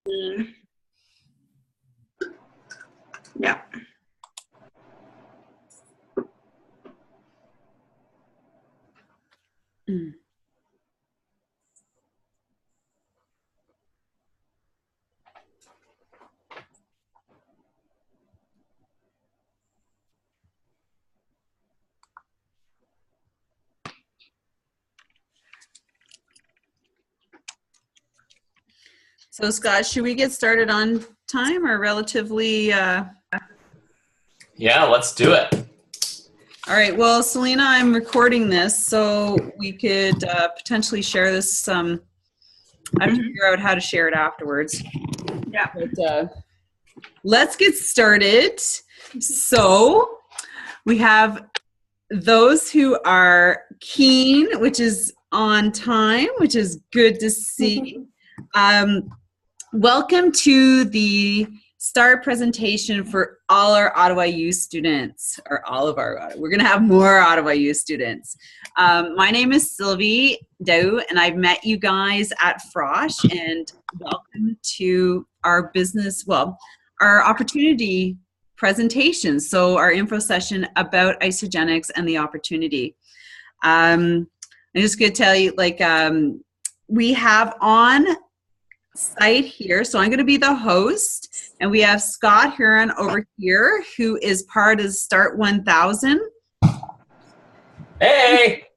Mm. Yeah. Mm. So Scott, should we get started on time or relatively? Yeah, let's do it. All right. Well, Selena, I'm recording this, so we could potentially share this. I have to figure out how to share it afterwards. Yeah. But let's get started. So we have those who are keen, which is on time, which is good to see. Welcome to the START presentation for all our Ottawa U students, or all of our, we're going to have more Ottawa U students. My name is Sylvie Dow, and I've met you guys at Frosh, and welcome to our business, well, our opportunity presentation. So our info session about Isagenix and the opportunity. I'm just going to tell you, like, we have on site here, so I'm going to be the host, and we have Scott Huron over here, who is part of Start 1000. Hey!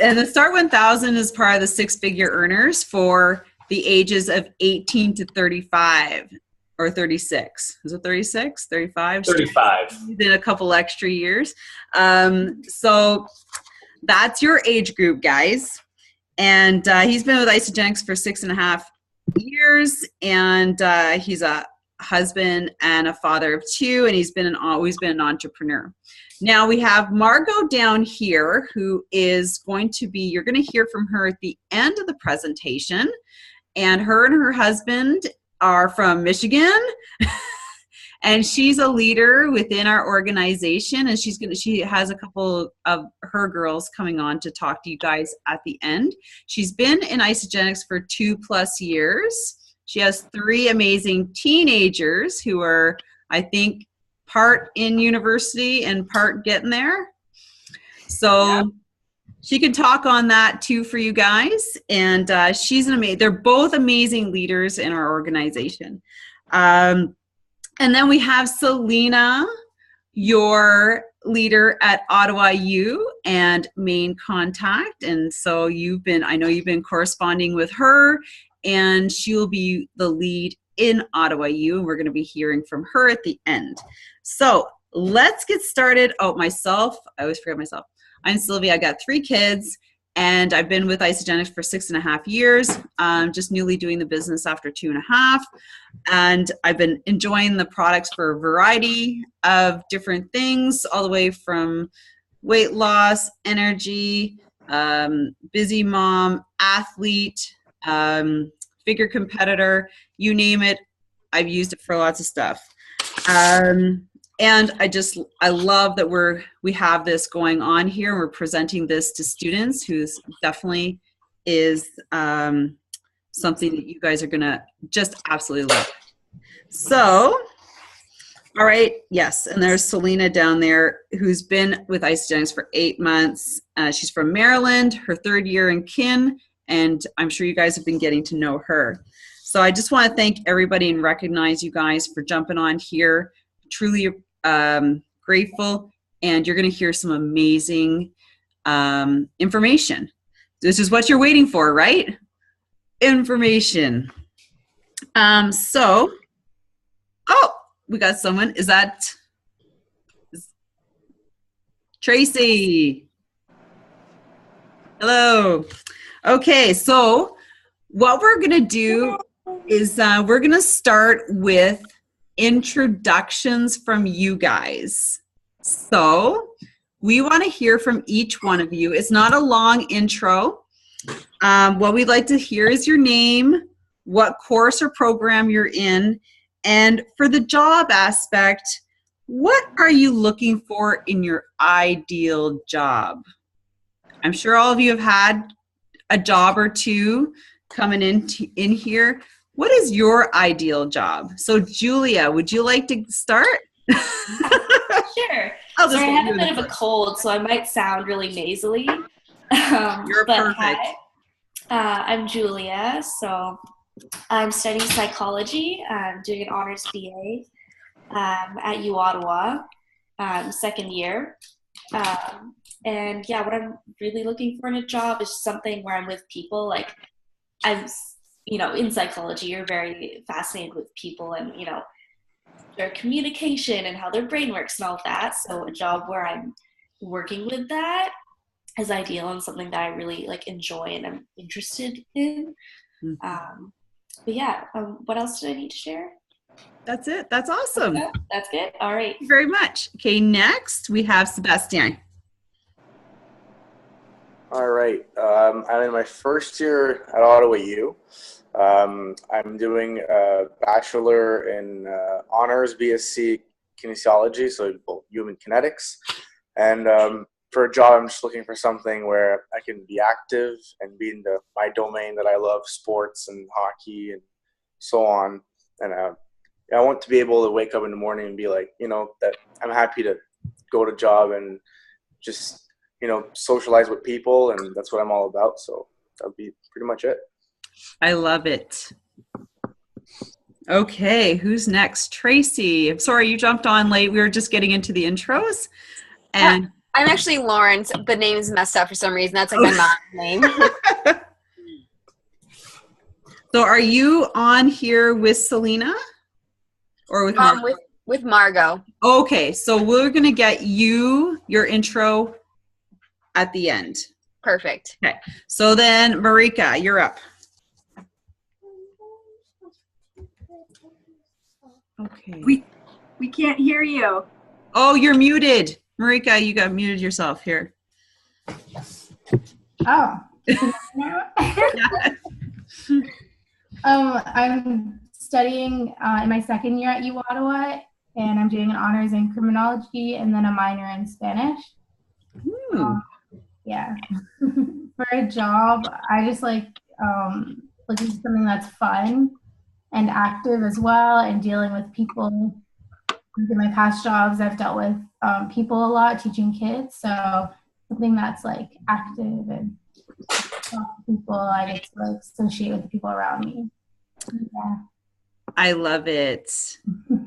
And the Start 1000 is part of the six-figure earners for the ages of 18 to 35. Or 36. Is it 36? 35? 35. In a couple extra years. So that's your age group, guys. And he's been with Isagenix for 6.5 years. And he's a husband and a father of 2. And he's been always been an entrepreneur. Now we have Margot down here, who is going to be, you're going to hear from her at the end of the presentation. And her husband are from Michigan, and she's a leader within our organization, and she has a couple of her girls coming on to talk to you guys at the end. She's been in Isagenix for 2+ years. She has 3 amazing teenagers who are, I think, part in university and part getting there. So yeah. She can talk on that too for you guys, and she's an amazing. They're both amazing leaders in our organization. And then we have Selena, your leader at Ottawa U and main contact, and so I know you've been corresponding with her, and she'll be the lead in Ottawa U, and we're going to be hearing from her at the end. So let's get started. Oh, myself, I always forget myself. I'm Sylvia. I got 3 kids, and I've been with Isagenix for 6.5 years. Just newly doing the business after 2.5, and I've been enjoying the products for a variety of different things, all the way from weight loss, energy, busy mom, athlete, figure competitor, you name it. I've used it for lots of stuff. And I love that we have this going on here. We're presenting this to students, who's definitely is something that you guys are gonna just absolutely love. So, all right, yes, and there's Selena down there, who's been with Isagenix for 8 months. She's from Maryland, her 3rd year in kin, and I'm sure you guys have been getting to know her. So I just want to thank everybody and recognize you guys for jumping on here. Truly grateful, and you're going to hear some amazing information. This is what you're waiting for, right? Information. So, oh, we got someone. Is that Tracy? Hello. Okay, so what we're going to do is we're going to start with introductions from you guys. So we want to hear from each one of you. It's not a long intro. What we'd like to hear is your name, what course or program you're in, and for the job aspect, what are you looking for in your ideal job? I'm sure all of you have had a job or two coming in here. what is your ideal job? So Julia, would you like to start? Sure. Sorry, I have a bit of a cold, so I might sound really nasally. You're but perfect. Hi, I'm Julia. So I'm studying psychology. I'm doing an honors BA at U Ottawa, second year. And yeah, what I'm really looking for in a job is something where I'm with people. Like I'm, in psychology, you're very fascinated with people and, their communication and how their brain works and all of that. So a job where I'm working with that is ideal and something that I really enjoy and I'm interested in. But yeah, what else did I need to share? That's it. That's awesome. Oh, that's good. All right. Thank you very much. Okay, next we have Sebastian. All right. I'm in my first year at Ottawa U. I'm doing a Bachelor in Honors BSc Kinesiology, so human kinetics. And for a job, I'm just looking for something where I can be active and be in my domain that I love, sports and hockey and so on. And I want to be able to wake up in the morning and be like, that I'm happy to go to job and just, socialize with people. And that's what I'm all about. So that'll be pretty much it. I love it. Okay, who's next? Tracy. I'm sorry you jumped on late. We were just getting into the intros. And I'm actually Lawrence. The name is messed up for some reason. That's like my mom's name. So are you on here with Selena? Or with Margot? With Margot. Okay, so we're going to get your intro at the end. Perfect. Okay, so then Marika, you're up. Okay. We can't hear you. Oh, you're muted. Marika, you got muted yourself here. Oh. I'm studying in my second year at U Ottawa, and I'm doing an honors in criminology and then a minor in Spanish. Yeah. For a job, I just looking for something that's fun and active as well, and dealing with people. In my past jobs, I've dealt with people a lot, teaching kids, so something that's active and people I get to associate with the people around me. Yeah. I love it.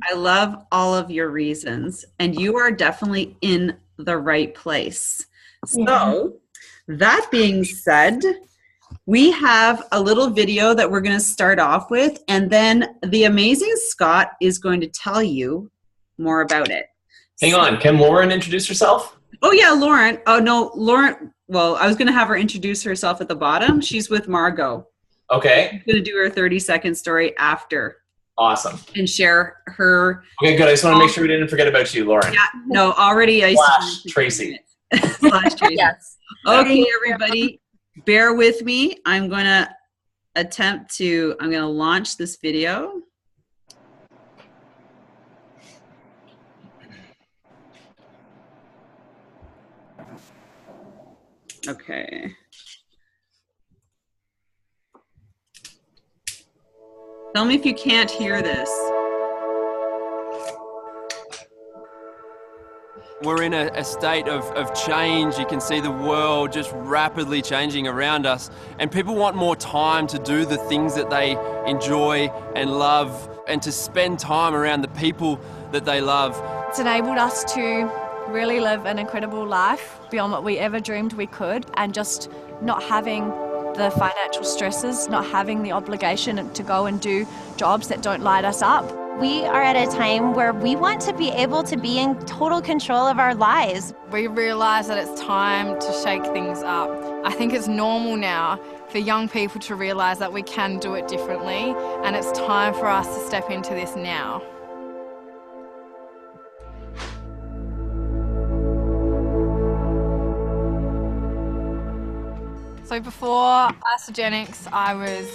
I love all of your reasons, and you are definitely in the right place. So that being said, we have a little video that we're going to start off with, and then the amazing Scott is going to tell you more about it. Hang on. Can Lauren introduce herself? Oh, yeah, Lauren. Oh, no, Lauren. Well, I was going to have her introduce herself at the bottom. She's with Margot. Okay. She's going to do her 30-second story after. Awesome. And share her. Okay, good. I just want to make sure we didn't forget about you, Lauren. Yeah, no, already. Tracy. Tracy. Yes. Okay, everybody, bear with me. I'm going to launch this video. Okay. Tell me if you can't hear this. We're in a state of change. You can see the world just rapidly changing around us, and people want more time to do the things that they enjoy and love, and to spend time around the people that they love. It's enabled us to really live an incredible life beyond what we ever dreamed we could, and just not having the financial stresses, not having the obligation to go and do jobs that don't light us up. We are at a time where we want to be able to be in total control of our lives. We realise that it's time to shake things up. I think it's normal now for young people to realise that we can do it differently, and it's time for us to step into this now. So before Isagenix, I was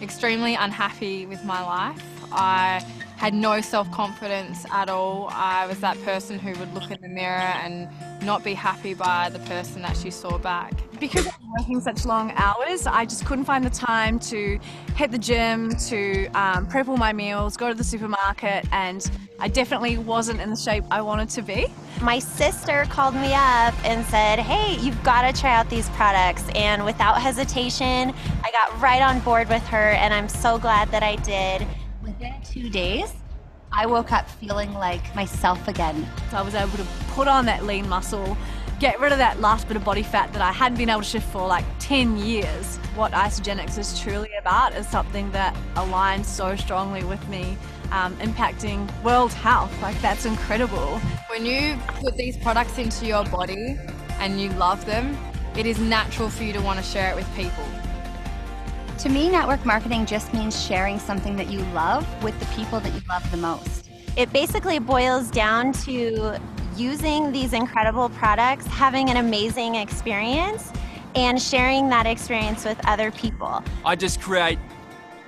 extremely unhappy with my life. I had no self-confidence at all. I was that person who would look in the mirror and not be happy by the person that she saw back. Because I working such long hours, I just couldn't find the time to hit the gym, to prep all my meals, go to the supermarket, and I definitely wasn't in the shape I wanted to be. My sister called me up and said, hey, you've got to try out these products. And without hesitation, I got right on board with her, and I'm so glad that I did. Within 2 days, I woke up feeling like myself again. So I was able to put on that lean muscle, get rid of that last bit of body fat that I hadn't been able to shift for like 10 years. What Isagenix is truly about is something that aligns so strongly with me, impacting world health. Like, that's incredible. When you put these products into your body and you love them, it is natural for you to want to share it with people. To me, network marketing just means sharing something that you love with the people that you love the most. It basically boils down to using these incredible products, having an amazing experience, and sharing that experience with other people. I just create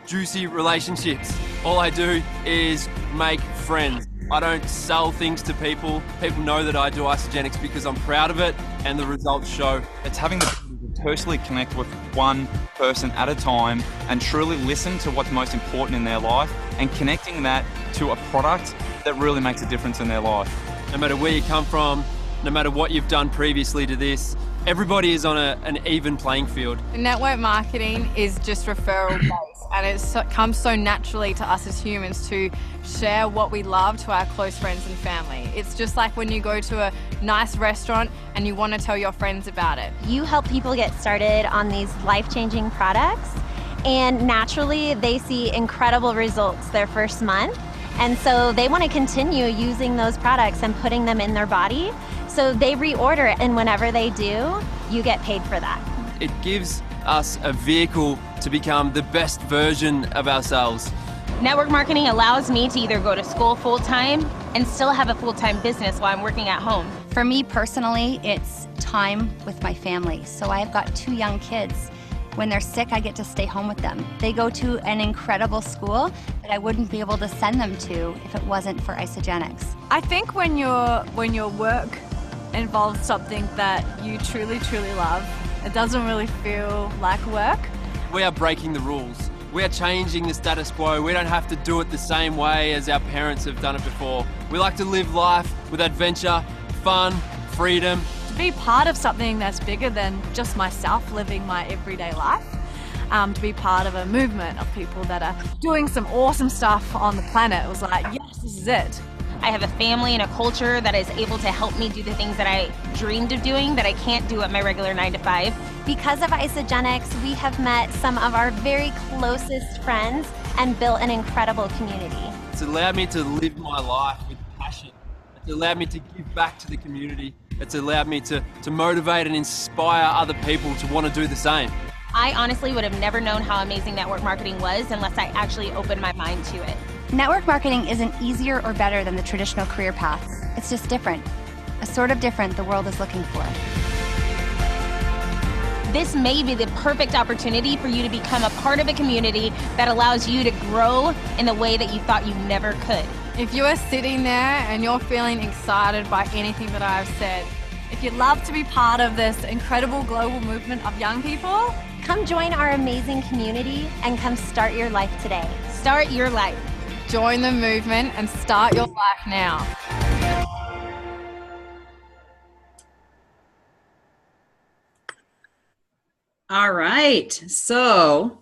juicy relationships. All I do is make friends. I don't sell things to people. People know that I do Isagenix because I'm proud of it and the results show. It's having the ability to personally connect with one person at a time and truly listen to what's most important in their life and connecting that to a product that really makes a difference in their life. No matter where you come from, no matter what you've done previously to this, everybody is on an even playing field. Network marketing is just referral based, and it comes so naturally to us as humans to share what we love to our close friends and family. It's just like when you go to a nice restaurant and you want to tell your friends about it. You help people get started on these life-changing products, and naturally they see incredible results their first month. And so they want to continue using those products and putting them in their body. So they reorder it, and whenever they do, you get paid for that. It gives us a vehicle to become the best version of ourselves. Network marketing allows me to either go to school full-time and still have a full-time business while I'm working at home. For me personally, it's time with my family. So I've got 2 young kids. When they're sick, I get to stay home with them. They go to an incredible school that I wouldn't be able to send them to if it wasn't for Isagenix. I think when your work involves something that you truly, truly love, it doesn't really feel like work. We are breaking the rules. We are changing the status quo. We don't have to do it the same way as our parents have done it before. We like to live life with adventure, fun, freedom. To be part of something that's bigger than just myself living my everyday life, to be part of a movement of people that are doing some awesome stuff on the planet, it was like, yes, this is it. I have a family and a culture that is able to help me do the things that I dreamed of doing that I can't do at my regular 9-to-5. Because of Isagenix, we have met some of our very closest friends and built an incredible community. It's allowed me to live my life with passion. It's allowed me to give back to the community. It's allowed me to motivate and inspire other people to want to do the same. I honestly would have never known how amazing network marketing was unless I actually opened my mind to it. Network marketing isn't easier or better than the traditional career paths. It's just different. A sort of different the world is looking for. This may be the perfect opportunity for you to become a part of a community that allows you to grow in the way that you thought you never could. If you are sitting there and you're feeling excited by anything that I've said, if you'd love to be part of this incredible global movement of young people, come join our amazing community and come start your life today. Start your life. Join the movement and start your life now. All right. So,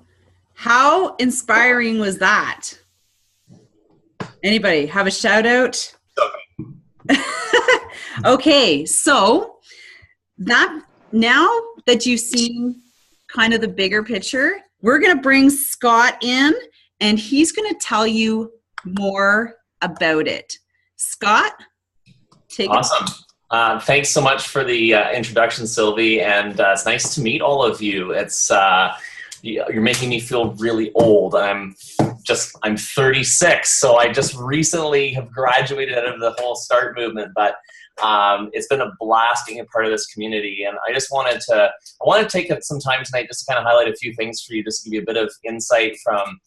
how inspiring was that? Anybody have a shout out? Okay, so that now that you've seen kind of the bigger picture, we're going to bring Scott in and he's going to tell you more about it. Scott, take it. Awesome. Thanks so much for the introduction, Sylvie, and it's nice to meet all of you. It's you're making me feel really old. I'm 36, so I just recently have graduated out of the whole START movement, but it's been a blast being a part of this community, and I wanted to take some time tonight just to kind of highlight a few things for you, just to give you a bit of insight from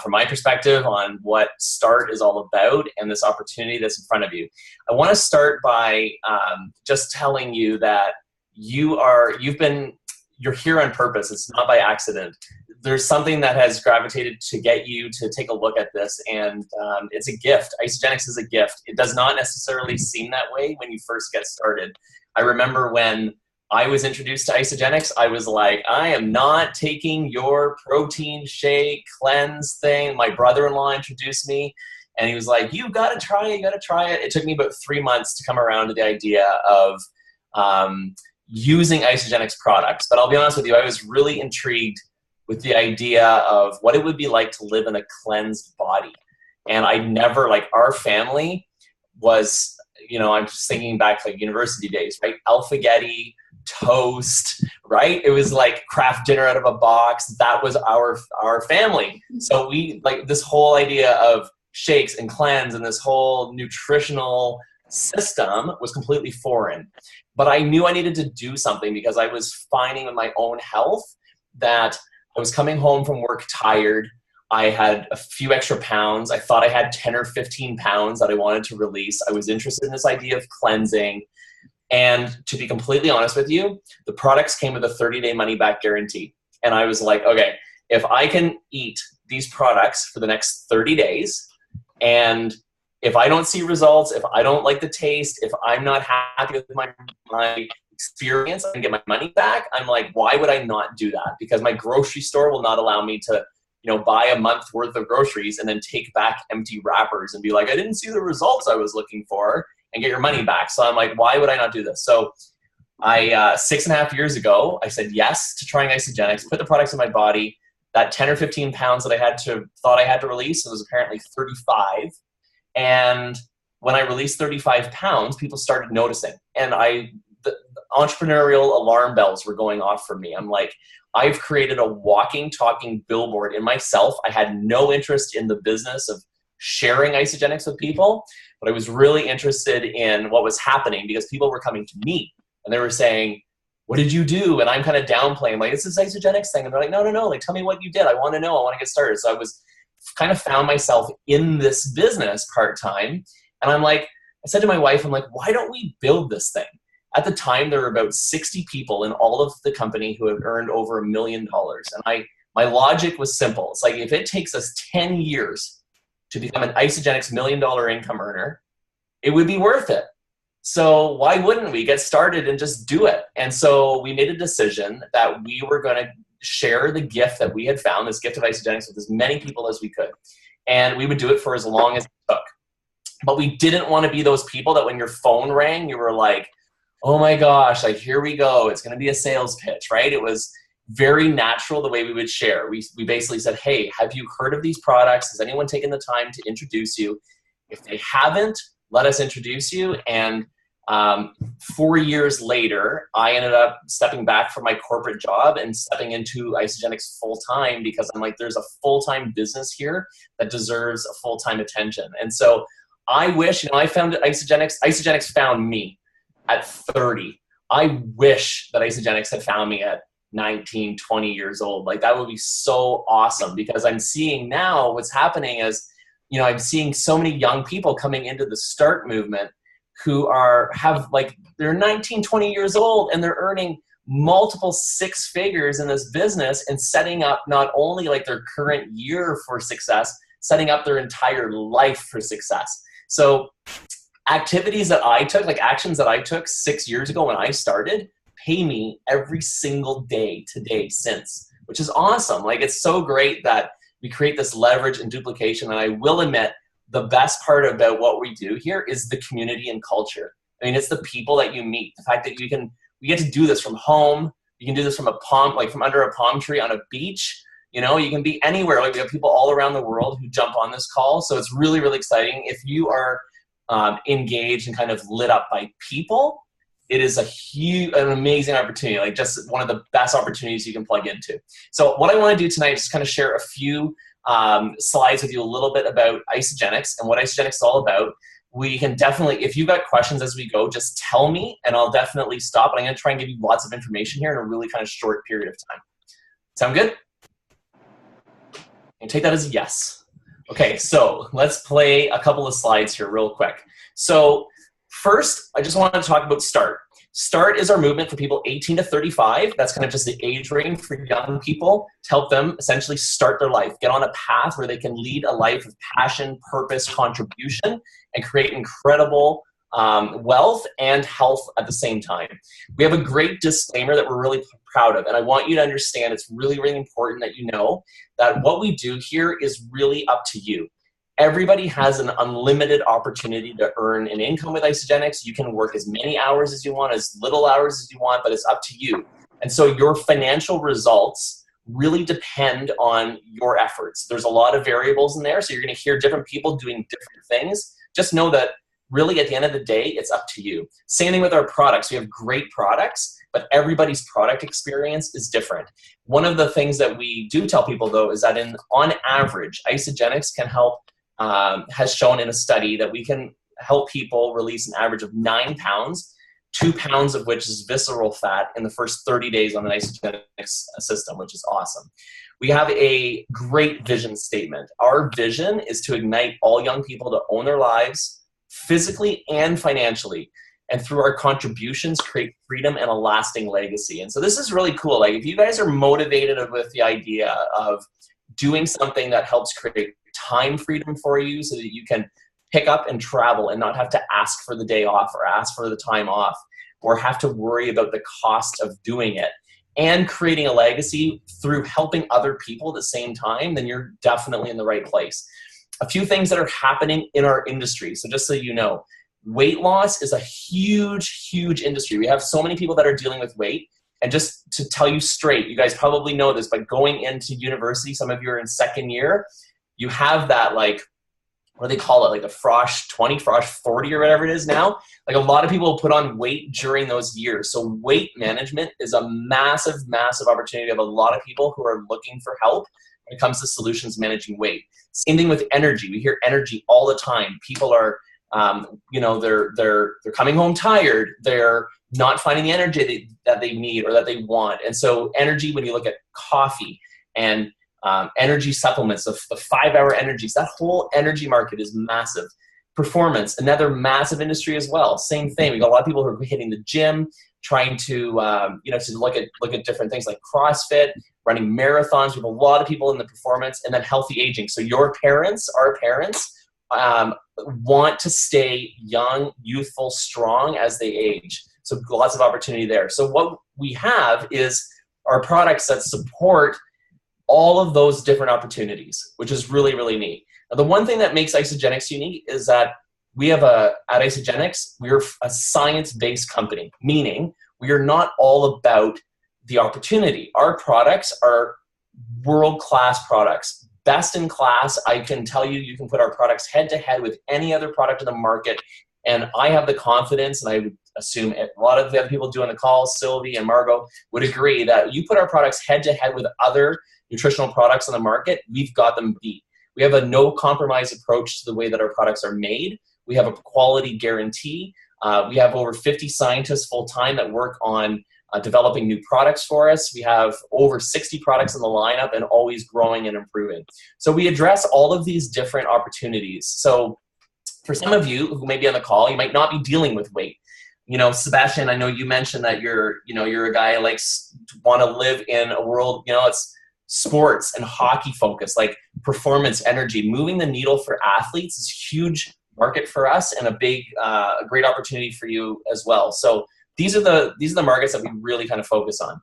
my perspective on what START is all about and this opportunity that's in front of you. I want to start by just telling you that you've been you're here on purpose. It's not by accident. There's something that has gravitated to get you to take a look at this, and it's a gift. Isagenix is a gift. It does not necessarily seem that way when you first get started. I remember when I was introduced to Isagenix, I was like, I am not taking your protein shake cleanse thing. My brother-in-law introduced me, and he was like, you got to try it, you got to try it. It took me about 3 months to come around to the idea of using Isagenix products. But I'll be honest with you, I was really intrigued with the idea of what it would be like to live in a cleansed body. And I never, like, our family was, you know, I'm just thinking back like university days, right? Alphagetti, toast, right? It was like Kraft dinner out of a box. That was our family. So we, like, this whole idea of shakes and cleanse and this whole nutritional system was completely foreign. But I knew I needed to do something because I was finding with my own health that I was coming home from work tired. I had a few extra pounds. I thought I had 10 or 15 pounds that I wanted to release. I was interested in this idea of cleansing. And to be completely honest with you, the products came with a 30-day money-back guarantee. And I was like, okay, if I can eat these products for the next 30 days, and if I don't see results, if I don't like the taste, if I'm not happy with my experience, I can get my money back. I'm like, why would I not do that? Because my grocery store will not allow me to, you know, buy a month's worth of groceries and then take back empty wrappers and be like, I didn't see the results I was looking for, and get your money back. So I'm like, why would I not do this? So I, 6.5 years ago, I said yes to trying Isagenix, put the products in my body. That 10 or 15 pounds that I thought I had to release, it was apparently 35. And when I released 35 pounds, people started noticing. And the entrepreneurial alarm bells were going off for me. I'm like, I've created a walking, talking billboard in myself. I had no interest in the business of sharing Isagenix with people, but I was really interested in what was happening because people were coming to me and they were saying, what did you do? And I'm kind of downplaying, like, it's this Isagenix thing. And they're like, no, like, tell me what you did. I want to know. I want to get started. So I was kind of found myself in this business part-time. And I'm like, I said to my wife, I'm like, why don't we build this thing? At the time, there were about 60 people in all of the company who had earned over $1 million. And my logic was simple. It's like, if it takes us 10 years to become an Isagenix $1 million income earner, it would be worth it. So why wouldn't we get started and just do it? And so we made a decision that we were going to share the gift that we had found, this gift of Isagenix, with as many people as we could. And we would do it for as long as it took. But we didn't want to be those people that when your phone rang, you were like, oh my gosh, like, here we go. It's going to be a sales pitch, right? It was very natural the way we would share. We basically said, hey, have you heard of these products? Has anyone taken the time to introduce you? If they haven't, let us introduce you. And 4 years later, I ended up stepping back from my corporate job and stepping into Isagenix full-time because I'm like, there's a full-time business here that deserves a full-time attention. And so I wish, I found Isagenix. Isagenix found me at 30. I wish that Isagenix had found me at 19, 20 years old. Like, that would be so awesome because I'm seeing now what's happening is, I'm seeing so many young people coming into the START movement who they're 19, 20 years old and they're earning multiple six figures in this business and setting up not only like their current year for success, setting up their entire life for success. So activities that I took, like actions that I took 6 years ago when I started, pay me every single day today since, which is awesome. Like, it's so great that we create this leverage and duplication. And I will admit, the best part about what we do here is the community and culture. I mean, it's the people that you meet. The fact that we get to do this from home. You can do this from from under a palm tree on a beach. You can be anywhere. Like, we have people all around the world who jump on this call. So it's really, really exciting. If you are engaged and kind of lit up by people, it is an amazing opportunity, like just one of the best opportunities you can plug into. So what I want to do tonight is just kind of share a few slides with you a little bit about Isagenix and what Isagenix is all about. We can definitely, if you've got questions as we go, just tell me and I'll definitely stop. And I'm going to try and give you lots of information here in a really kind of short period of time. Sound good? And take that as a yes. Okay, so let's play a couple of slides here real quick. So first, I just want to talk about START. START is our movement for people 18 to 35. That's kind of just the age range for young people to help them essentially start their life, get on a path where they can lead a life of passion, purpose, contribution, and create incredible wealth and health at the same time. We have a great disclaimer that we're really proud of, and I want you to understand it's really, really important that you know that what we do here is really up to you. Everybody has an unlimited opportunity to earn an income with Isagenix. You can work as many hours as you want, as little hours as you want, but it's up to you. And so your financial results really depend on your efforts. There's a lot of variables in there, so you're going to hear different people doing different things. Just know that really at the end of the day, it's up to you. Same thing with our products. We have great products, but everybody's product experience is different. One of the things that we do tell people, though, is that on average, Isagenix can help has shown in a study that we can help people release an average of 9 pounds, 2 pounds of which is visceral fat in the first 30 days on the Isagenix system, which is awesome. We have a great vision statement. Our vision is to ignite all young people to own their lives physically and financially, and through our contributions, create freedom and a lasting legacy. And so this is really cool. Like, if you guys are motivated with the idea of doing something that helps create time freedom for you so that you can pick up and travel and not have to ask for the day off or ask for the time off or have to worry about the cost of doing it, and creating a legacy through helping other people at the same time, then you're definitely in the right place. A few things that are happening in our industry. So just so you know, weight loss is a huge, huge industry. We have so many people that are dealing with weight. And just to tell you straight, you guys probably know this, but going into university, some of you are in second year, you have that, like, what do they call it? Like the Frosh 20, Frosh 40 or whatever it is now. Like, a lot of people put on weight during those years. So weight management is a massive, massive opportunity. We have a lot of people who are looking for help when it comes to solutions managing weight. Same thing with energy. We hear energy all the time. People are, they're coming home tired. They're not finding the energy that they need or that they want. And so energy, when you look at coffee and energy supplements, the 5-hour energies, that whole energy market is massive. Performance, another massive industry as well. Same thing. We got a lot of people who are hitting the gym, trying to to look at different things like CrossFit, running marathons. We have a lot of people in the performance, and then healthy aging. So your parents, our parents, want to stay young, youthful, strong as they age. So lots of opportunity there. So what we have is our products that support all of those different opportunities, which is really, really neat. Now, the one thing that makes Isagenix unique is that we have at Isagenix, we're a science-based company, meaning we are not all about the opportunity. Our products are world-class products, best in class. I can tell you, you can put our products head-to-head with any other product in the market, and I have the confidence, and I would assume a lot of the other people doing the call, Sylvie and Margot, would agree that you put our products head-to-head with other nutritional products on the market, we've got them beat. We have a no-compromise approach to the way that our products are made. We have a quality guarantee. We have over 50 scientists full-time that work on developing new products for us. We have over 60 products in the lineup and always growing and improving. So we address all of these different opportunities. So for some of you who may be on the call, you might not be dealing with weight. You know, Sebastian, I know you mentioned that you're a guy who likes to want to live in a world, it's sports and hockey focused, like performance, energy. Moving the needle for athletes is a huge market for us and a big, great opportunity for you as well. So these are the markets that we really kind of focus on.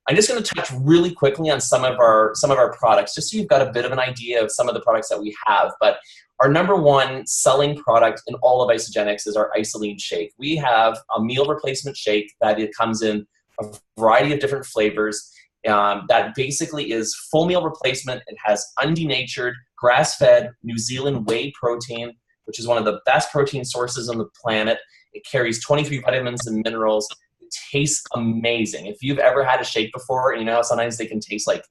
I'm just going to touch really quickly on some of our products, just so you've got a bit of an idea of some of the products that we have. But our number one selling product in all of Isagenix is our Isoline shake. We have a meal replacement shake that it comes in a variety of different flavors. That basically is full meal replacement. It has undenatured, grass-fed New Zealand whey protein, which is one of the best protein sources on the planet. It carries 23 vitamins and minerals. It tastes amazing. If you've ever had a shake before, sometimes they can taste like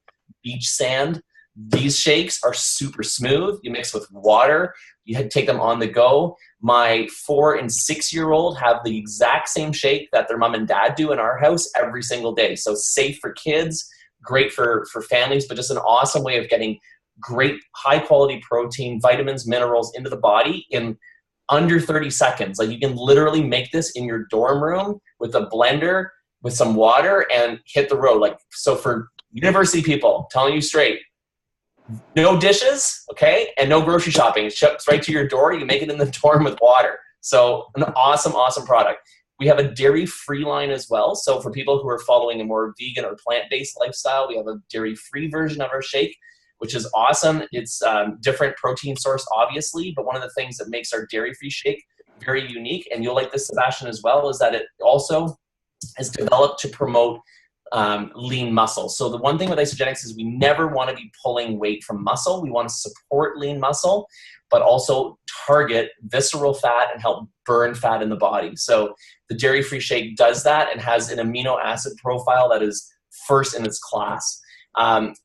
beach sand. These shakes are super smooth. You mix with water. You take them on the go. My 4- and 6-year-old have the exact same shake that their mom and dad do in our house every single day. So safe for kids, great for families, but just an awesome way of getting great high quality protein, vitamins, minerals into the body in under 30 seconds. Like you can literally make this in your dorm room with a blender, with some water, and hit the road. Like, so for university people, telling you straight, no dishes, okay, and no grocery shopping. It ships right to your door. You make it in the dorm with water. So an awesome, awesome product. We have a dairy-free line as well. So for people who are following a more vegan or plant-based lifestyle, we have a dairy-free version of our shake, which is awesome. It's different protein source, obviously, but one of the things that makes our dairy-free shake very unique, and you'll like this, Sebastian, as well, is that it also is developed to promote lean muscle. So the one thing with Isagenix is we never want to be pulling weight from muscle. We want to support lean muscle, but also target visceral fat and help burn fat in the body. So the dairy-free shake does that and has an amino acid profile that is first in its class.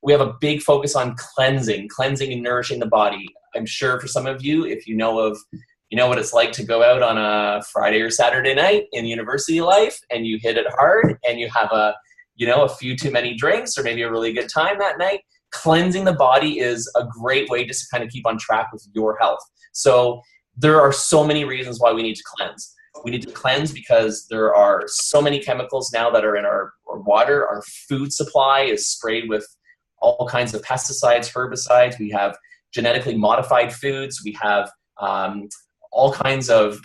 We have a big focus on cleansing and nourishing the body. I'm sure for some of you, if you know what it's like to go out on a Friday or Saturday night in university life and you hit it hard and you have a few too many drinks or maybe a really good time that night. Cleansing the body is a great way just to kind of keep on track with your health. So there are so many reasons why we need to cleanse. We need to cleanse because there are so many chemicals now that are in our water. Our food supply is sprayed with all kinds of pesticides, herbicides. We have genetically modified foods. We have all kinds of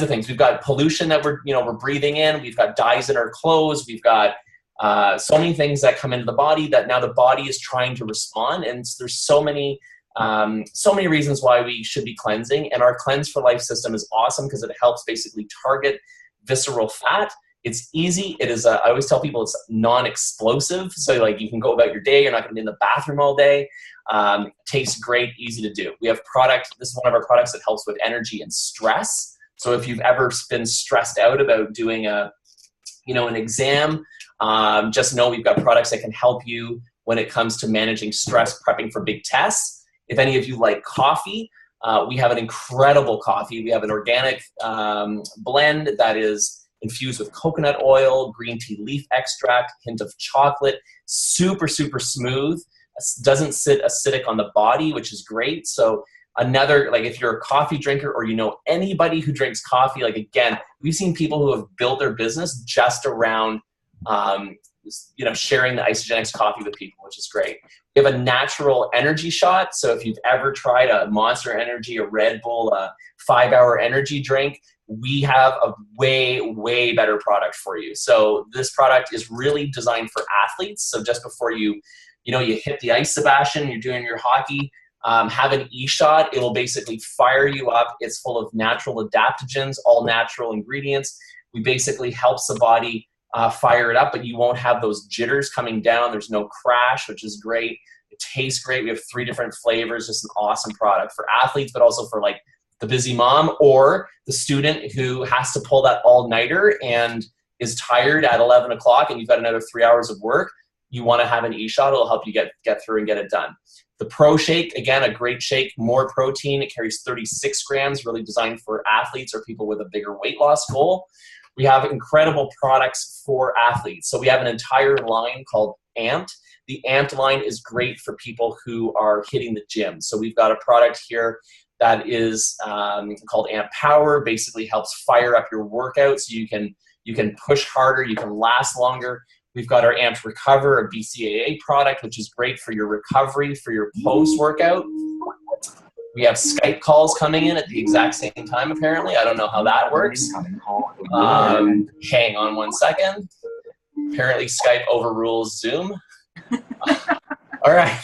things. We've got pollution that we're breathing in. We've got dyes in our clothes. We've got so many things that come into the body that now the body is trying to respond. And there's so many reasons why we should be cleansing. And our Cleanse for Life system is awesome because it helps basically target visceral fat. It's easy. It is, I always tell people it's non-explosive. So like you can go about your day. You're not going to be in the bathroom all day. Tastes great, easy to do. We have this is one of our products that helps with energy and stress. So if you've ever been stressed out about doing an exam, just know we've got products that can help you when it comes to managing stress, prepping for big tests. If any of you like coffee, we have an incredible coffee. We have an organic blend that is infused with coconut oil, green tea leaf extract, hint of chocolate, super, super smooth. Doesn't sit acidic on the body, which is great. So another, like if you're a coffee drinker or you know anybody who drinks coffee, like again, we've seen people who have built their business just around sharing the Isagenix coffee with people, which is great. We have a natural energy shot. So if you've ever tried a Monster Energy, a Red Bull, a 5-hour energy drink, we have a way, way better product for you. So this product is really designed for athletes. So just before you hit the ice, Sebastian, you're doing your hockey, have an e-shot. It will basically fire you up. It's full of natural adaptogens, all natural ingredients. We basically helps the body fire it up, but you won't have those jitters coming down. There's no crash, which is great. It tastes great. We have 3 different flavors. Just an awesome product for athletes, but also for like the busy mom or the student who has to pull that all-nighter and is tired at 11 o'clock and you've got another 3 hours of work. You want to have an e-shot. It'll help you get through and get it done. The Pro Shake, again, a great shake, more protein. It carries 36 grams, really designed for athletes or people with a bigger weight loss goal. We have incredible products for athletes. So we have an entire line called Amped. The Amped line is great for people who are hitting the gym. So we've got a product here that is called Amp Power, basically helps fire up your workout so you can push harder, you can last longer. We've got our Amped Recover, a BCAA product, which is great for your recovery, for your post-workout. We have Skype calls coming in at the exact same time, apparently. I don't know how that works. Hang on one second. Apparently Skype overrules Zoom. All right.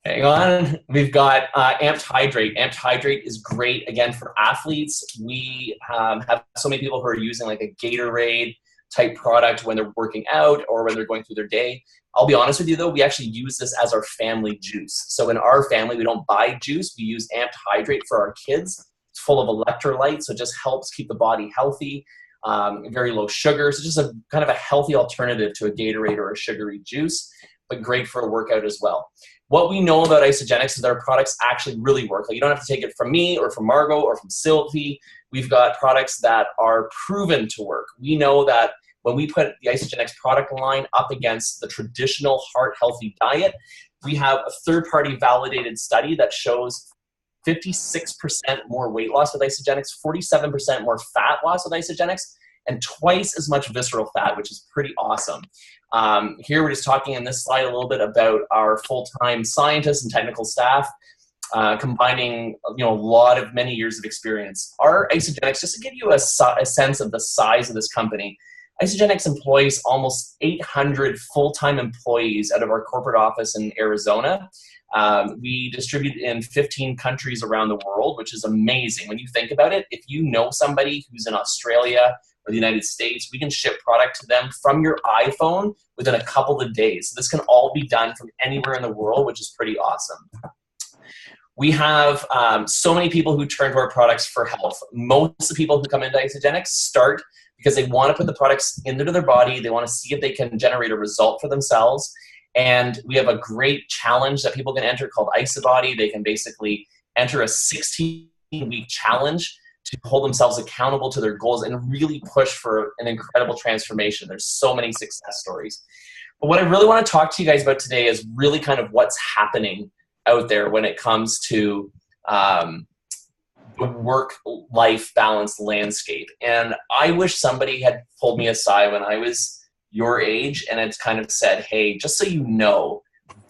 Hang on. We've got Amped Hydrate. Amped Hydrate is great, again, for athletes. We have so many people who are using like a Gatorade type product when they're working out or when they're going through their day. I'll be honest with you though, we actually use this as our family juice. So in our family, we don't buy juice. We use Amped Hydrate for our kids. It's full of electrolytes, so it just helps keep the body healthy. Very low sugar. So just a kind of a healthy alternative to a Gatorade or a sugary juice, but great for a workout as well. What we know about Isagenix is that our products actually really work. Like you don't have to take it from me or from Margot or from Sylvie. We've got products that are proven to work. We know that when we put the Isagenix product line up against the traditional heart-healthy diet, we have a third-party validated study that shows 56% more weight loss with Isagenix, 47% more fat loss with Isagenix, and twice as much visceral fat, which is pretty awesome. Here we're just talking in this slide a little bit about our full-time scientists and technical staff, combining many years of experience. Our Isagenix, just to give you a sense of the size of this company, Isagenix employs almost 800 full-time employees out of our corporate office in Arizona. We distribute in 15 countries around the world, which is amazing. When you think about it, if you know somebody who's in Australia or the United States, we can ship product to them from your iPhone within a couple of days. So this can all be done from anywhere in the world, which is pretty awesome. We have so many people who turn to our products for health. Most of the people who come into Isagenix start because they want to put the products into their body. They want to see if they can generate a result for themselves. And we have a great challenge that people can enter called IsaBody. They can basically enter a 16-week challenge to hold themselves accountable to their goals and really push for an incredible transformation. There's so many success stories. But what I really want to talk to you guys about today is really kind of what's happening out there when it comes to the work-life balance landscape. And I wish somebody had pulled me aside when I was your age and it's kind of said, hey, just so you know,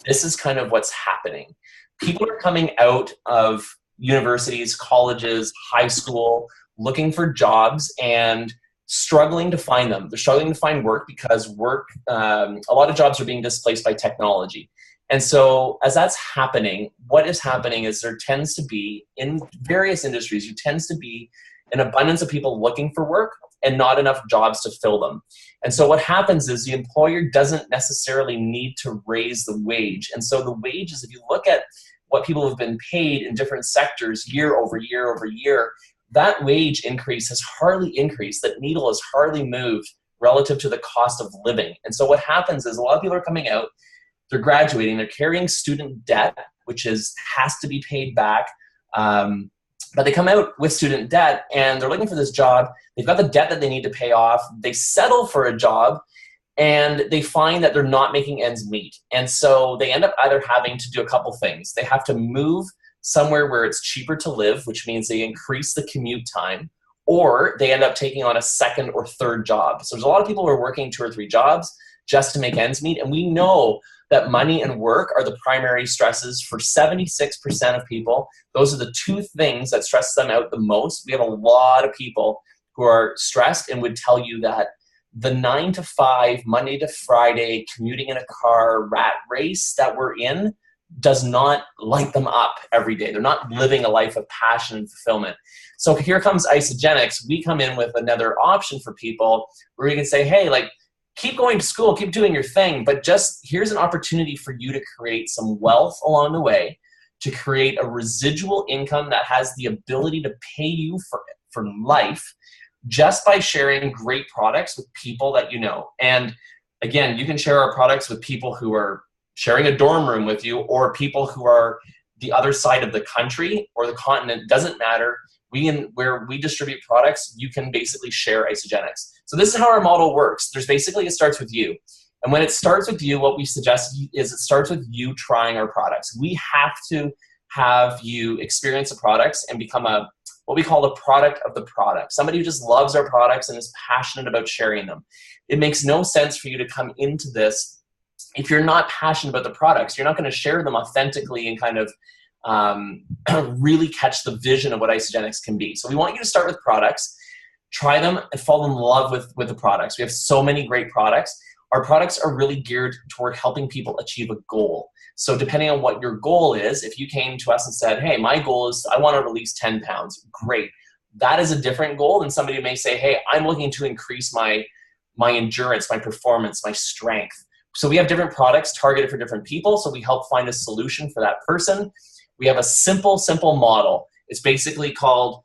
this is kind of what's happening. People are coming out of universities, colleges, high school, looking for jobs and struggling to find them. They're struggling to find work because a lot of jobs are being displaced by technology. And so as that's happening, what is happening is there tends to be, in various industries, there tends to be an abundance of people looking for work and not enough jobs to fill them. And so what happens is the employer doesn't necessarily need to raise the wage. And so the wages, if you look at what people have been paid in different sectors year over year over year, that wage increase has hardly increased. That needle has hardly moved relative to the cost of living. And so what happens is a lot of people are coming out, they're graduating, they're carrying student debt, which has to be paid back. But they come out with student debt and they're looking for this job. They've got the debt that they need to pay off. They settle for a job and they find that they're not making ends meet. And so they end up either having to do a couple things. They have to move somewhere where it's cheaper to live, which means they increase the commute time, or they end up taking on a second or third job. So there's a lot of people who are working 2 or 3 jobs just to make ends meet. And we know that money and work are the primary stresses for 76% of people. Those are the 2 things that stress them out the most. We have a lot of people who are stressed and would tell you that the 9 to 5, Monday to Friday, commuting in a car, rat race that we're in does not light them up every day. They're not living a life of passion and fulfillment. So here comes Isagenix. We come in with another option for people where we can say, hey, like, keep going to school, keep doing your thing, but just here's an opportunity for you to create some wealth along the way, to create a residual income that has the ability to pay you for life just by sharing great products with people that you know. And again, you can share our products with people who are sharing a dorm room with you or people who are the other side of the country or the continent, doesn't matter. Where we distribute products, you can basically share Isagenix. So this is how our model works. It starts with you. And when it starts with you, what we suggest is it starts with you trying our products. We have to have you experience the products and become what we call a product of the product. Somebody who just loves our products and is passionate about sharing them. It makes no sense for you to come into this if you're not passionate about the products. You're not going to share them authentically and kind of really catch the vision of what Isagenix can be. So we want you to start with products, try them, and fall in love with the products. We have so many great products. Our products are really geared toward helping people achieve a goal. So depending on what your goal is, if you came to us and said, hey, my goal is I want to release 10 pounds, great. That is a different goal than somebody who may say, hey, I'm looking to increase my endurance, my performance, my strength. So we have different products targeted for different people, so we help find a solution for that person. We have a simple model. It's basically called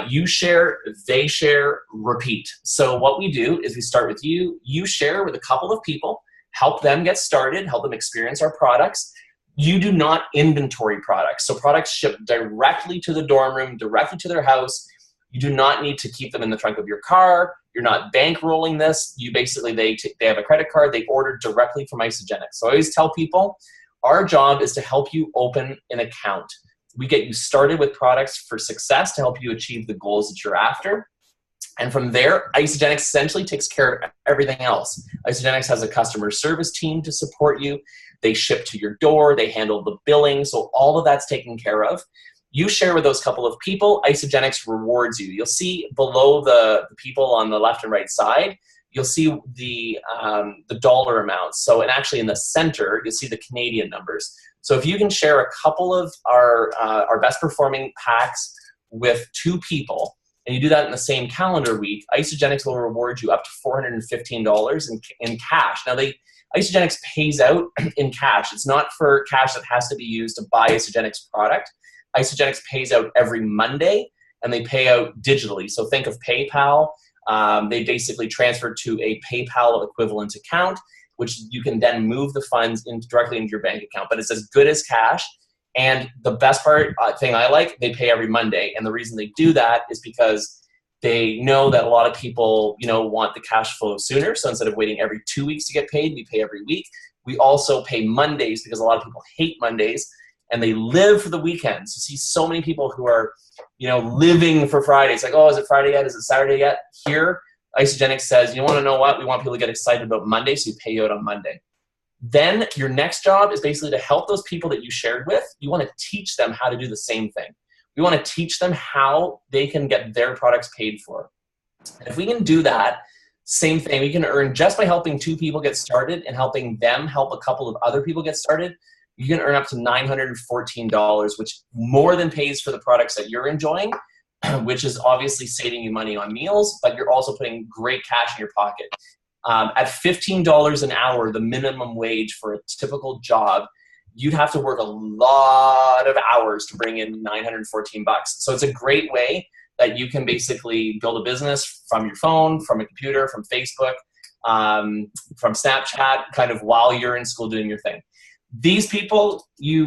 you share, they share, repeat. So what we do is we start with you. You share with a couple of people, help them get started, help them experience our products. You do not inventory products. So products ship directly to the dorm room, directly to their house. You do not need to keep them in the trunk of your car. You're not bankrolling this. You basically, they have a credit card. They order directly from Isagenix. So I always tell people, our job is to help you open an account. We get you started with products for success to help you achieve the goals that you're after. And from there, Isagenix essentially takes care of everything else. Isagenix has a customer service team to support you. They ship to your door. They handle the billing. So all of that's taken care of. You share with those couple of people, Isagenix rewards you. You'll see below the people on the left and right side, you'll see the dollar amounts. So, and actually in the center, you'll see the Canadian numbers. So if you can share a couple of our best performing packs with 2 people, and you do that in the same calendar week, Isagenix will reward you up to $415 in cash. Now, Isagenix pays out in cash. It's not for cash that has to be used to buy Isagenix product. Isagenix pays out every Monday, and they pay out digitally. So think of PayPal. They basically transfer to a PayPal equivalent account, which you can then move the funds directly into your bank account. But it's as good as cash. And the best thing I like, they pay every Monday. And the reason they do that is because they know that a lot of people, want the cash flow sooner. So instead of waiting every 2 weeks to get paid, we pay every week. We also pay Mondays because a lot of people hate Mondays and they live for the weekends. You see so many people who are, living for Friday. It's like, oh, is it Friday yet? Is it Saturday yet? Here, Isagenix says, you want to know what? We want people to get excited about Monday, so you pay you out on Monday. Then your next job is basically to help those people that you shared with. You want to teach them how to do the same thing. We want to teach them how they can get their products paid for. And if we can do that, same thing, we can earn just by helping 2 people get started and helping them help a couple of other people get started. You can earn up to $914, which more than pays for the products that you're enjoying, which is obviously saving you money on meals, but you're also putting great cash in your pocket. At $15 an hour, the minimum wage for a typical job, you'd have to work a lot of hours to bring in $914. So it's a great way that you can basically build a business from your phone, from a computer, from Facebook, from Snapchat, kind of while you're in school doing your thing. These people, we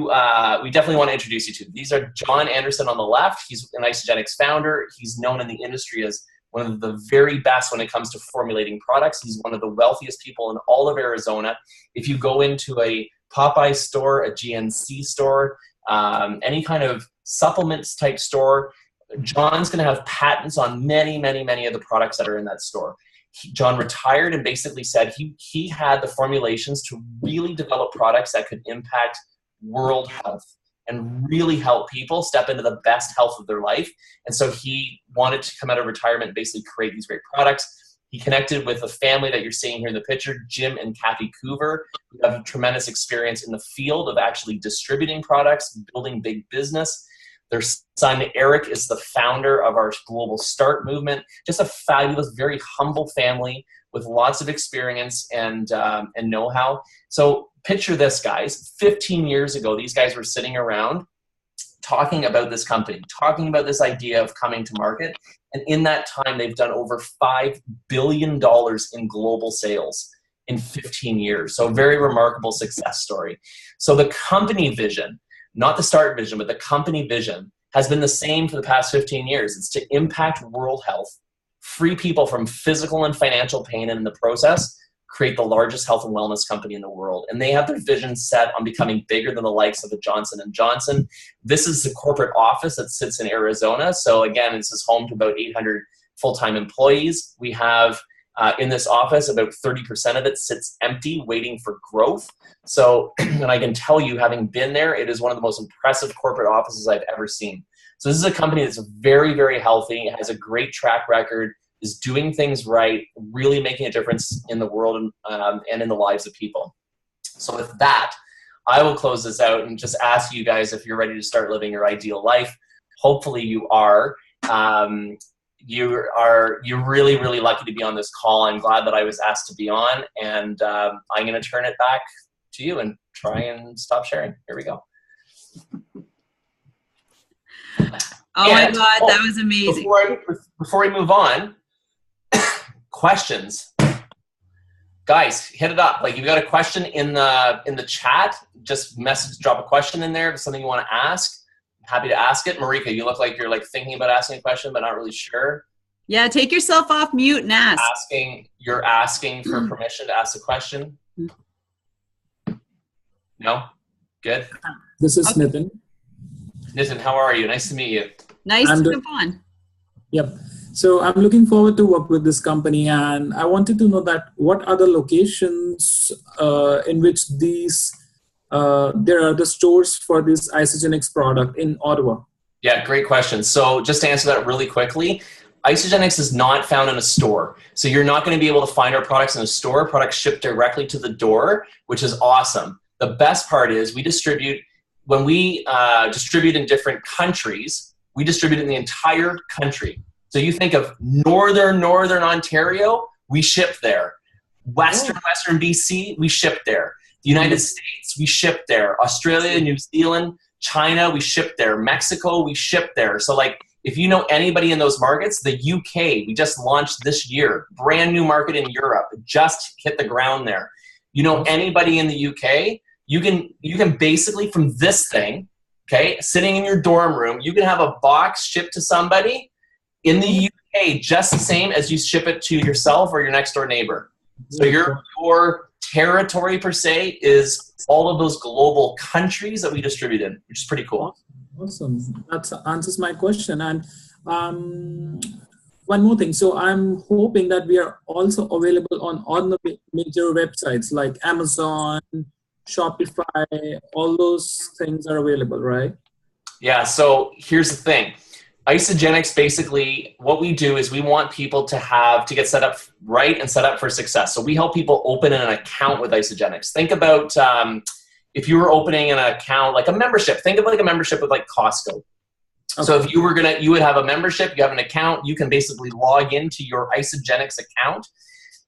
definitely want to introduce you to. These are John Anderson on the left. He's an Isagenix founder. He's known in the industry as one of the very best when it comes to formulating products. He's one of the wealthiest people in all of Arizona. If you go into a Popeye store, a GNC store, any kind of supplements type store, John's going to have patents on many, many, many of the products that are in that store. John retired and basically said he had the formulations to really develop products that could impact world health and really help people step into the best health of their life. And so he wanted to come out of retirement and basically create these great products. He connected with a family that you're seeing here in the picture, Jim and Kathy Coover, who have tremendous experience in the field of actually distributing products, building big business. Their son, Eric, is the founder of our Global Start movement. Just a fabulous, very humble family with lots of experience and know-how. So picture this, guys. 15 years ago, these guys were sitting around talking about this company, talking about this idea of coming to market. And in that time, they've done over $5 billion in global sales in 15 years. So a very remarkable success story. So the company vision, not the start vision, but the company vision has been the same for the past 15 years. It's to impact world health, free people from physical and financial pain, and in the process, create the largest health and wellness company in the world. And they have their vision set on becoming bigger than the likes of the Johnson & Johnson. This is the corporate office that sits in Arizona. So again, this is home to about 800 full-time employees. We have in this office, about 30% of it sits empty, waiting for growth. So, and I can tell you, having been there, it is one of the most impressive corporate offices I've ever seen. So this is a company that's very, very healthy. It has a great track record, is doing things right, really making a difference in the world and in the lives of people. So with that, I will close this out and just ask you guys if you're ready to start living your ideal life. Hopefully you are. You're really, really lucky to be on this call. I'm glad that I was asked to be on, and I'm going to turn it back to you and try and stop sharing. Here we go. My God, that was amazing. Before we move on, questions. Guys, hit it up. Like, if you got a question in the chat, just drop a question in there. If it's something you want to ask, happy to ask it. Marika, you look like you're thinking about asking a question, but not really sure. Yeah, take yourself off mute and ask. You're asking for permission to ask a question? No? Good? This is Nitin. Nitin, how are you? Nice to meet you. Nice to jump on. Yep. So I'm looking forward to work with this company, and I wanted to know that what are the locations in which these there are the stores for this Isagenix product in Ottawa? Yeah, great question. So just to answer that really quickly, Isagenix is not found in a store. So you're not going to be able to find our products in a store. Products ship directly to the door, which is awesome. The best part is we distribute, when we distribute in different countries, we distribute in the entire country. So you think of northern Ontario, we ship there. Western BC, we ship there. The United States, we ship there. Australia, New Zealand, China, we ship there. Mexico, we ship there. So like, if you know anybody in those markets, the UK, we just launched this year, brand new market in Europe, just hit the ground there. You know anybody in the UK, you can basically from this thing, okay, sitting in your dorm room, you can have a box shipped to somebody in the UK just the same as you ship it to yourself or your next door neighbor. So your territory per se is all of those global countries that we distribute in, which is pretty cool. Awesome. That answers my question. And one more thing. So I'm hoping that we are also available on all the major websites like Amazon, Shopify, all those things are available, right? Yeah, so here's the thing. Isagenix, basically, what we do is we want people to get set up right and set up for success. So we help people open an account with Isagenix. Think about if you were opening an account, like a membership, think of like a membership with like Costco. Okay. So if you would have a membership, you have an account, you can basically log into your Isagenix account.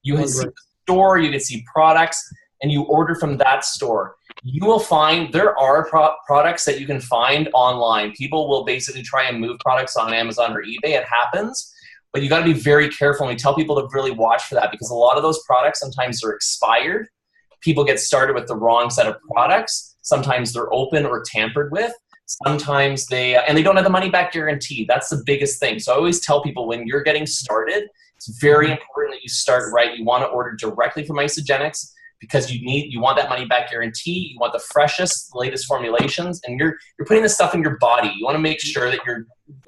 You can see the store, you can see products, and you order from that store. You will find there are products that you can find online. People will basically try and move products on Amazon or eBay. It happens, but you got to be very careful. And we tell people to really watch for that because a lot of those products sometimes are expired. People get started with the wrong set of products. Sometimes they're open or tampered with. Sometimes they don't have the money back guarantee. That's the biggest thing. So I always tell people when you're getting started, it's very important that you start right. You want to order directly from Isagenix, because you want that money back guarantee, you want the freshest, latest formulations, and you're putting this stuff in your body. You want to make sure that you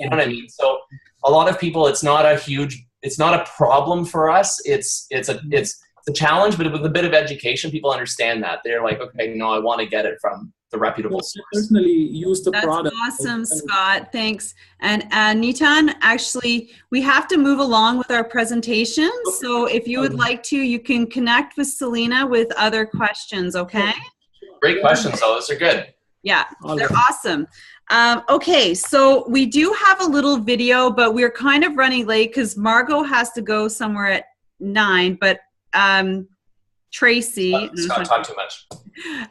know what I mean? So a lot of people, it's not a problem for us. It's a challenge, but with a bit of education, people understand that. They're like, okay, no, I want to get it from the reputable source. Personally use the product. That's awesome, Scott. Thanks. And Nitan, actually, we have to move along with our presentation. So if you would like to, you can connect with Selena with other questions, okay? Great questions, though. Those are good. Yeah, they're awesome. Okay, so we do have a little video, but we're kind of running late because Margot has to go somewhere at 9, but Tracy. Scott, talk too much.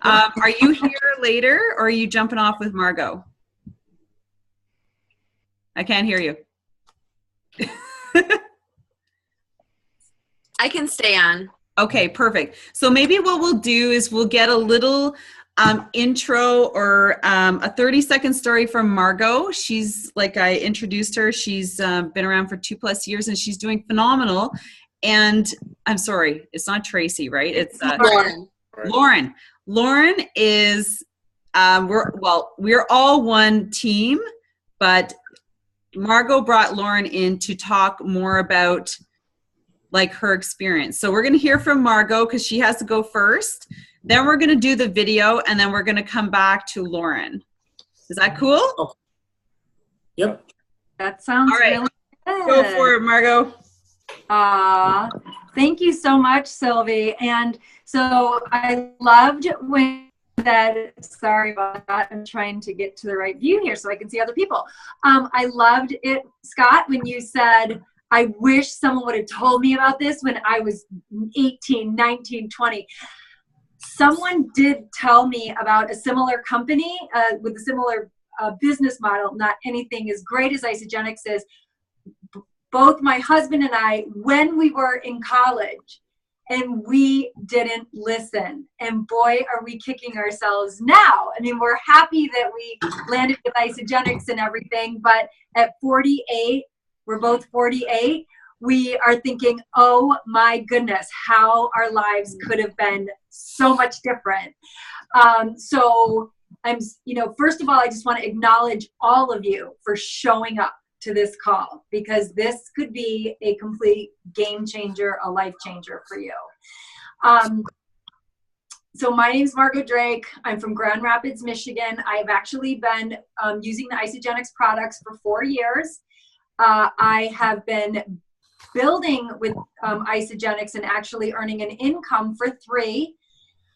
Are you here later or are you jumping off with Margot? I can't hear you. I can stay on. Okay, perfect. So maybe what we'll do is we'll get a little intro or a 30-second story from Margot. She's, like I introduced her, she's been around for 2+ years and she's doing phenomenal. And I'm sorry, it's not Tracy, right? It's Lauren. Lauren is, we're all one team, but Margot brought Lauren in to talk more about like her experience. So we're going to hear from Margot because she has to go first. Then we're going to do the video and then we're going to come back to Lauren. Is that cool? Oh. Yep. That sounds really good. Go for it, Margot. Thank you so much, Sylvie. And so I loved when sorry about that, I'm trying to get to the right view here so I can see other people. I loved it, Scott, when you said, I wish someone would have told me about this when I was 18, 19, 20. Someone did tell me about a similar company with a similar business model, not anything as great as Isagenix is. Both my husband and I, when we were in college, and we didn't listen. And boy, are we kicking ourselves now. I mean, we're happy that we landed with Isagenix and everything, but at 48, we're both 48, we are thinking, oh my goodness, how our lives could have been so much different. So first of all, I just want to acknowledge all of you for showing up to this call, because this could be a complete game changer, a life changer for you. So my name is Margot Drake. I'm from Grand Rapids, Michigan. I've actually been using the Isagenix products for 4 years. I have been building with Isagenix and actually earning an income for 3.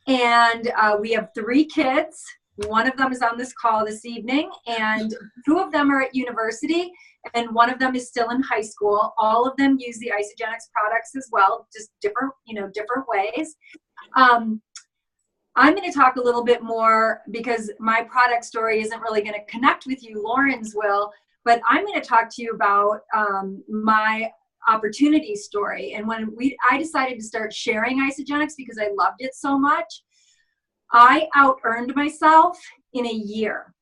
And we have 3 kids. One of them is on this call this evening, and 2 of them are at university, and 1 of them is still in high school. All of them use the Isagenix products as well, just different ways. I'm going to talk a little bit more because my product story isn't really going to connect with you. Lauren's will, but I'm going to talk to you about my opportunity story. And when I decided to start sharing Isagenix because I loved it so much, I out-earned myself in a year.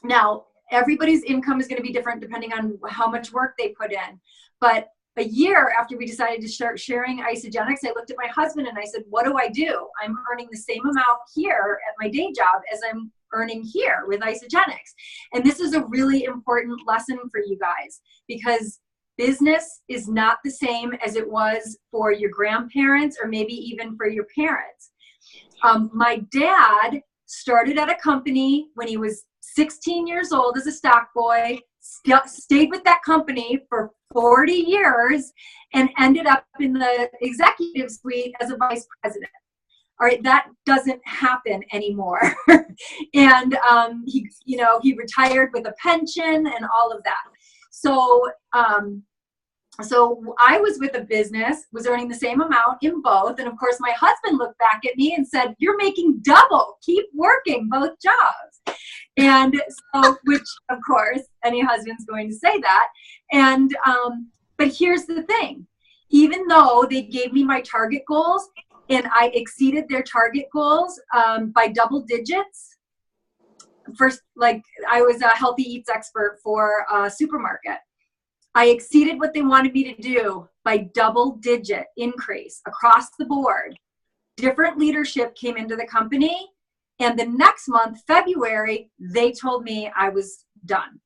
Now, everybody's income is going to be different depending on how much work they put in. But a year after we decided to start sharing Isagenix, I looked at my husband and I said, what do I do? I'm earning the same amount here at my day job as I'm earning here with Isagenix. And this is a really important lesson for you guys, because business is not the same as it was for your grandparents or maybe even for your parents. My dad started at a company when he was 16 years old as a stock boy, stayed with that company for 40 years, and ended up in the executive suite as a vice president. All right, that doesn't happen anymore. And he retired with a pension and all of that. So I was with a business, was earning the same amount in both. And of course, my husband looked back at me and said, you're making double, keep working both jobs. And so, which of course, any husband's going to say that. And, but here's the thing, even though they gave me my target goals and I exceeded their target goals by double digits, first, like I was a healthy eats expert for a supermarket. I exceeded what they wanted me to do by double-digit increase across the board. Different leadership came into the company, and the next month, February, they told me I was done.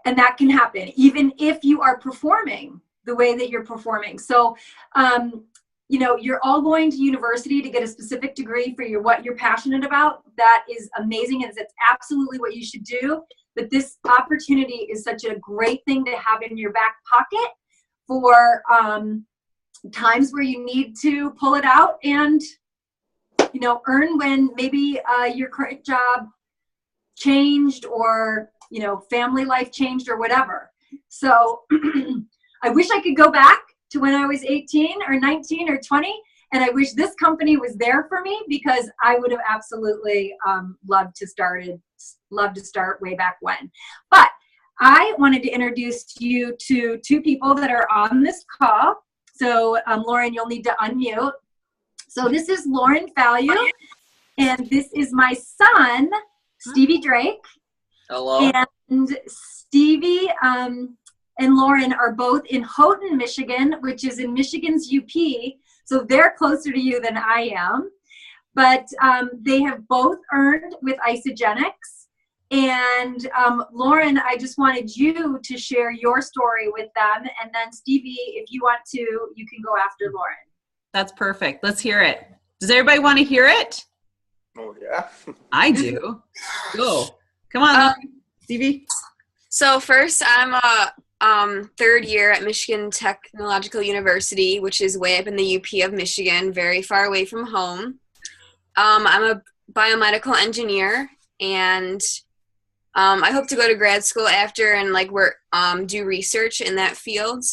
And that can happen, even if you are performing the way that you're performing. So, you're all going to university to get a specific degree for what you're passionate about. That is amazing, and it's absolutely what you should do. But this opportunity is such a great thing to have in your back pocket for times where you need to pull it out and, earn when maybe your current job changed or, family life changed or whatever. So I wish I could go back to when I was 18 or 19 or 20. And I wish this company was there for me, because I would have absolutely loved to start way back when. But I wanted to introduce you to 2 people that are on this call. So Lauren, you'll need to unmute. So this is Lauren Fallu, and this is my son, Stevie Drake. Hello. And Stevie and Lauren are both in Houghton, Michigan, which is in Michigan's UP. So they're closer to you than I am. But they have both earned with Isagenix. And Lauren, I just wanted you to share your story with them. And then Stevie, if you want to, you can go after Lauren. That's perfect. Let's hear it. Does everybody want to hear it? Oh, yeah. I do. Go. Come on, Stevie. So first, I'm a 3rd year at Michigan Technological University, which is way up in the UP of Michigan, very far away from home. I'm a biomedical engineer, and I hope to go to grad school after and do research in that field.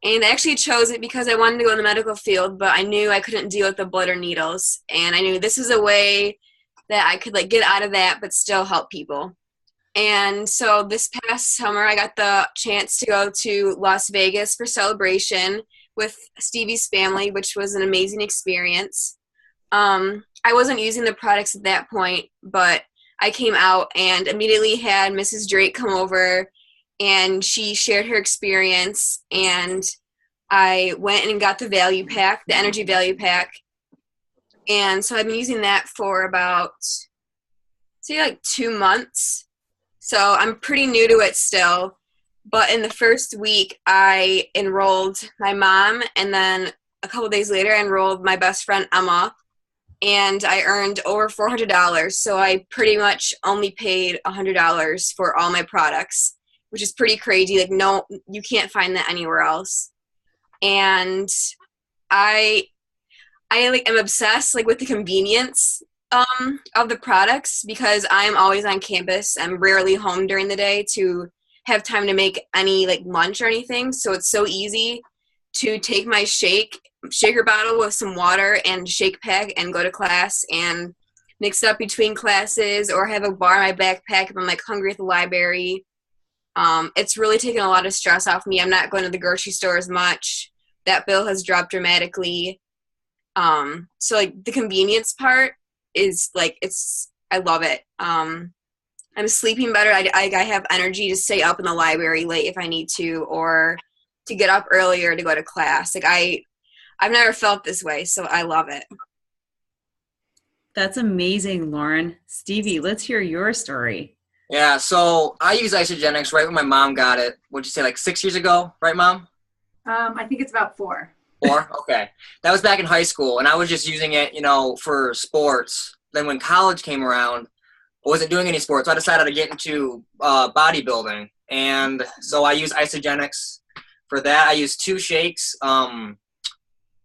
And I actually chose it because I wanted to go in the medical field, but I knew I couldn't deal with the blood or needles. And I knew this was a way that I could get out of that but still help people. And so this past summer, I got the chance to go to Las Vegas for celebration with Stevie's family, which was an amazing experience. I wasn't using the products at that point, but I came out and immediately had Mrs. Drake come over, and she shared her experience, and I went and got the value pack, the energy value pack, And so I've been using that for about, say, like 2 months. So I'm pretty new to it still. But in the first week, I enrolled my mom, and then a couple days later, I enrolled my best friend, Emma, and I earned over $400. So I pretty much only paid $100 for all my products, which is pretty crazy. Like, no, you can't find that anywhere else. And I like am obsessed like with the convenience of the products, because I'm always on campus. I'm rarely home during the day to have time to make any like lunch or anything. So it's so easy to take my shaker bottle with some water and shake pack and go to class and mix it up between classes, or have a bar in my backpack if I'm like hungry at the library. It's really taken a lot of stress off me. I'm not going to the grocery store as much. That bill has dropped dramatically. So like the convenience part is like, I love it. I'm sleeping better. I have energy to stay up in the library late if I need to, or to get up earlier to go to class. Like I've never felt this way, so I love it. That's amazing, Lauren. Stevie, let's hear your story. Yeah, so I use Isagenix right when my mom got it. What'd you say, like 6 years ago, right, Mom? I think it's about 4. 4? Okay. That was back in high school, and I was just using it, for sports. Then when college came around, I wasn't doing any sports, so I decided to get into bodybuilding. And so I use Isagenix for that. I use 2 shakes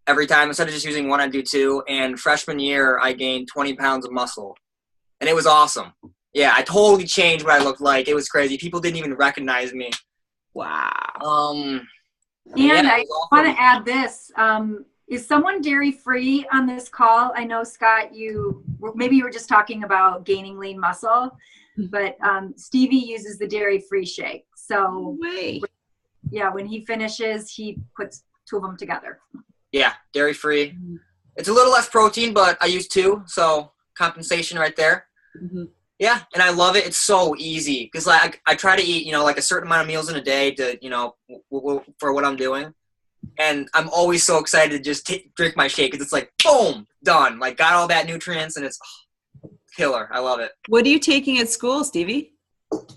every time. Instead of just using 1, I do 2. And freshman year, I gained 20 pounds of muscle. And it was awesome. Yeah, I totally changed what I looked like. It was crazy. People didn't even recognize me. Wow. And I want to add this. Is someone dairy-free on this call? I know, Scott, maybe you were just talking about gaining lean muscle, but Stevie uses the dairy-free shake. So, yeah, when he finishes, he puts 2 of them together. Yeah, dairy-free. It's a little less protein, but I use 2, so compensation right there. Mm-hmm. Yeah, and I love it. It's so easy because like I try to eat, like a certain amount of meals in a day to, for what I'm doing. And I'm always so excited to just drink my shake because it's like, boom, done. Like got all that nutrients and it's killer. I love it. What are you taking at school, Stevie?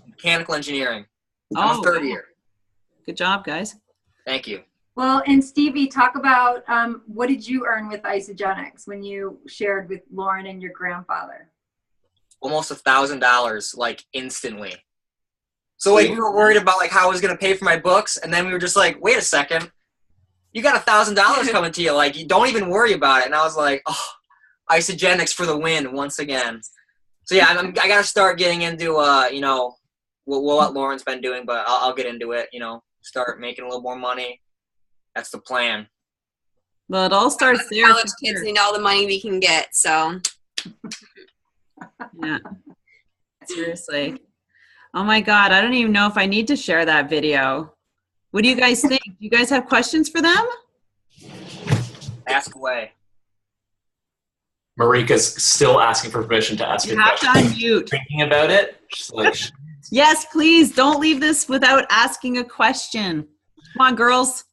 Mechanical engineering. I'm a 3rd year. Good job, guys. Thank you. Well, and Stevie, talk about what did you earn with Isagenix when you shared with Lauren and your grandfather? Almost $1,000, like instantly. So like we were worried about like how I was gonna pay for my books, and then we were just like, wait a second, you got $1,000 coming to you. Like you don't even worry about it. And I was like, oh, Isagenix for the win once again. So yeah, I gotta start getting into what Lauren's been doing, but I'll get into it. Start making a little more money. That's the plan. Well, it all starts there. College kids need all the money we can get, so. Yeah, seriously. Oh my God, I don't even know if I need to share that video. What do you guys think? Do you guys have questions for them? Ask away. Marika's still asking for permission to ask you. Have to unmute. Thinking about it. Just like, yes, please don't leave this without asking a question. Come on, girls.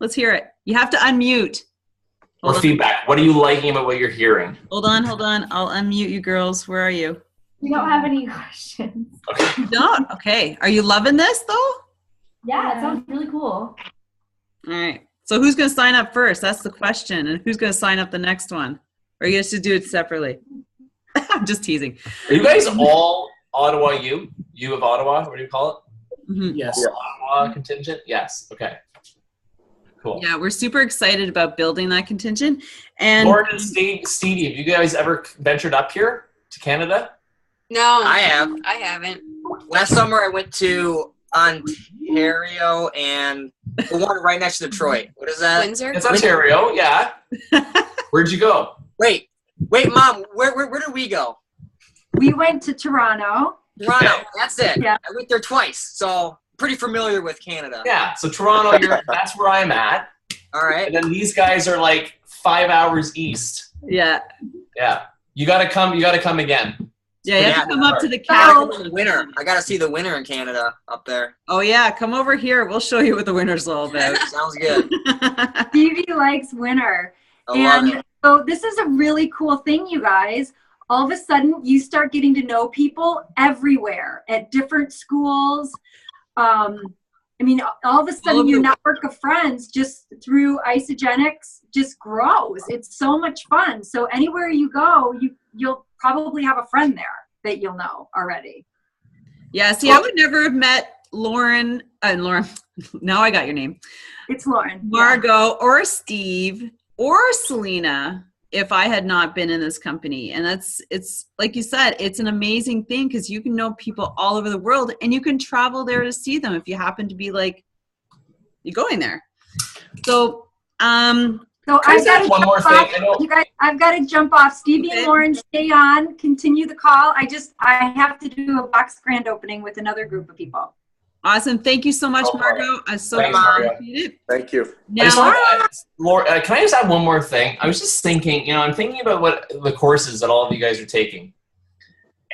Let's hear it. You have to unmute. Or feedback. What are you liking about what you're hearing? Hold on. I'll unmute you girls. Where are you? We don't have any questions. Okay. You don't? Okay. Are you loving this though? Yeah, it sounds really cool. All right. So who's going to sign up first? That's the question. And who's going to sign up the next one? Or you guys should do it separately? I'm just teasing. Are you guys all Ottawa U? U of Ottawa? What do you call it? Mm-hmm. Yes. Ottawa contingent? Yes. Okay. Cool. Yeah, we're super excited about building that contingent. And Lauren and Stevie, have you guys ever ventured up here to Canada? No, I have. I haven't. Last summer I went to Ontario and the one right next to Detroit. What is that? Windsor? It's Ontario, yeah. Where'd you go? Wait, Mom, where did we go? We went to Toronto. Toronto, that's it. Yeah. I went there twice, so pretty familiar with Canada. Yeah, so Toronto, that's where I'm at. All right. And then these guys are like 5 hours east. Yeah. Yeah. You gotta come again. Yeah, you have to come up to the capital. Winter. I gotta see the winter in Canada up there. Oh yeah, come over here. We'll show you what the winter's all about. Sounds good. Stevie likes winter. I love it. So this is a really cool thing, you guys. All of a sudden, you start getting to know people everywhere at different schools. I mean, all of a sudden, your network of friends just through Isagenix just grows. It's so much fun. So anywhere you go, you'll probably have a friend there that you'll know already. Yeah, see, I would never have met Lauren, now I got your name. It's Lauren. Margot or Steve or Selena if I had not been in this company. And it's like you said, it's an amazing thing because you can know people all over the world and you can travel there to see them if you happen to be like, you're going there. So, so I've got one more thing. You guys, I've got to jump off. Stevie and Lauren, stay on. Continue the call. I have to do a box grand opening with another group of people. Awesome. Thank you so much, Margot. I so appreciate it. Thank you. Laura, can I just add one more thing? I was just thinking, I'm thinking about what the courses that all of you guys are taking.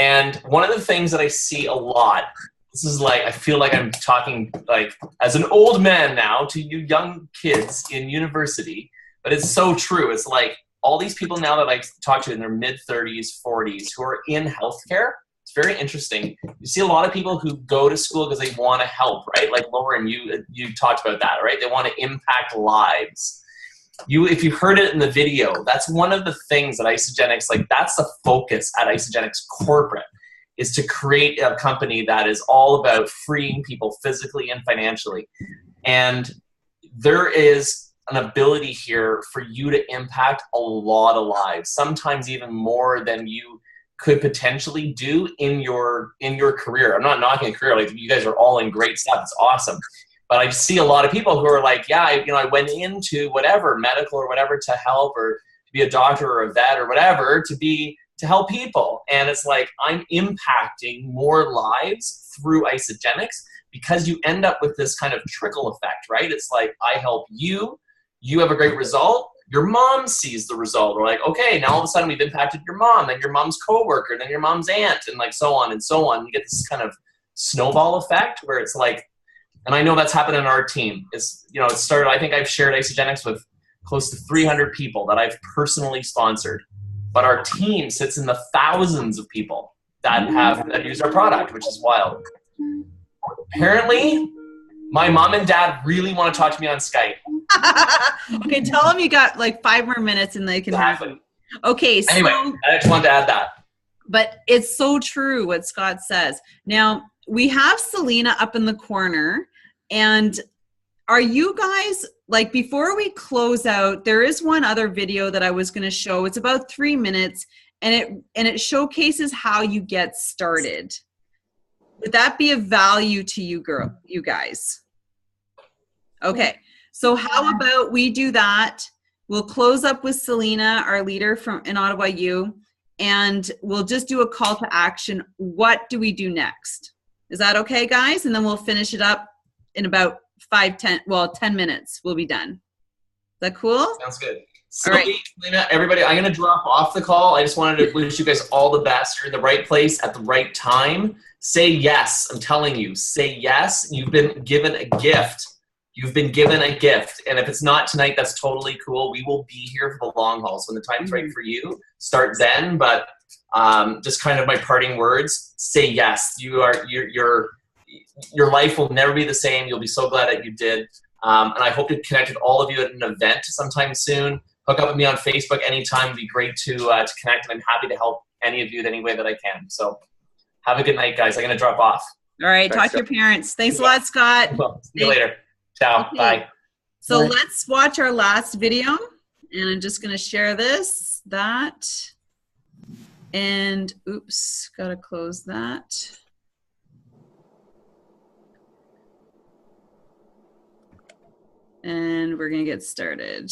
And one of the things that I see a lot, this is like, I feel like I'm talking like as an old man now to you young kids in university, but it's so true. It's like all these people now that I talk to in their mid-30s, 40s who are in healthcare. It's very interesting. You see a lot of people who go to school because they want to help, right? Like Lauren, you talked about that, right? They want to impact lives. If you heard it in the video, that's one of the things that Isagenix, like that's the focus at Isagenix corporate, is to create a company that is all about freeing people physically and financially. And there is an ability here for you to impact a lot of lives, sometimes even more than you could potentially do in your career. I'm not knocking a career, like you guys are all in great stuff, it's awesome. But I see a lot of people who are like, yeah, I went into whatever, medical or whatever to help, or to be a doctor or a vet or whatever, to help people. And it's like, I'm impacting more lives through Isagenix because you end up with this kind of trickle effect, right? It's like, I help you, you have a great result, your mom sees the result. We're like, okay, now all of a sudden we've impacted your mom, then your mom's coworker, then your mom's aunt, and like so on and so on. You get this kind of snowball effect where it's like, and I know that's happened in our team. It started, I think I've shared Isagenix with close to 300 people that I've personally sponsored. But our team sits in the thousands of people that use our product, which is wild. Apparently, my mom and dad really want to talk to me on Skype. Okay, tell them you got like 5 more minutes and they can have it. Okay, so anyway, I just wanted to add that. But it's so true what Scott says. Now, we have Selena up in the corner, and are you guys, like before we close out, there is one other video that I was going to show. It's about 3 minutes, and it showcases how you get started. Would that be of value to you guys? Okay, so how about we do that? We'll close up with Selena, our leader in Ottawa U, and we'll just do a call to action. What do we do next? Is that okay, guys? And then we'll finish it up in about 10 minutes. We'll be done. Is that cool? Sounds good. So, all right. Selena, everybody, I'm going to drop off the call. I just wanted to wish you guys all the best. You're in the right place at the right time. Say yes. I'm telling you, say yes. You've been given a gift. You've been given a gift. And if it's not tonight, that's totally cool. We will be here for the long haul. So when the time's right for you, start then. But just kind of my parting words, say yes. Your life will never be the same. You'll be so glad that you did. And I hope to connect with all of you at an event sometime soon. Hook up with me on Facebook anytime. It'd be great to connect, and I'm happy to help any of you in any way that I can. So have a good night, guys. I'm going to drop off. All right. Thanks, talk to your parents. Thanks a lot, Scott. Well, see you later. Ciao. Okay. Bye. So let's watch our last video. And I'm just going to share that. And oops, got to close that. And we're going to get started.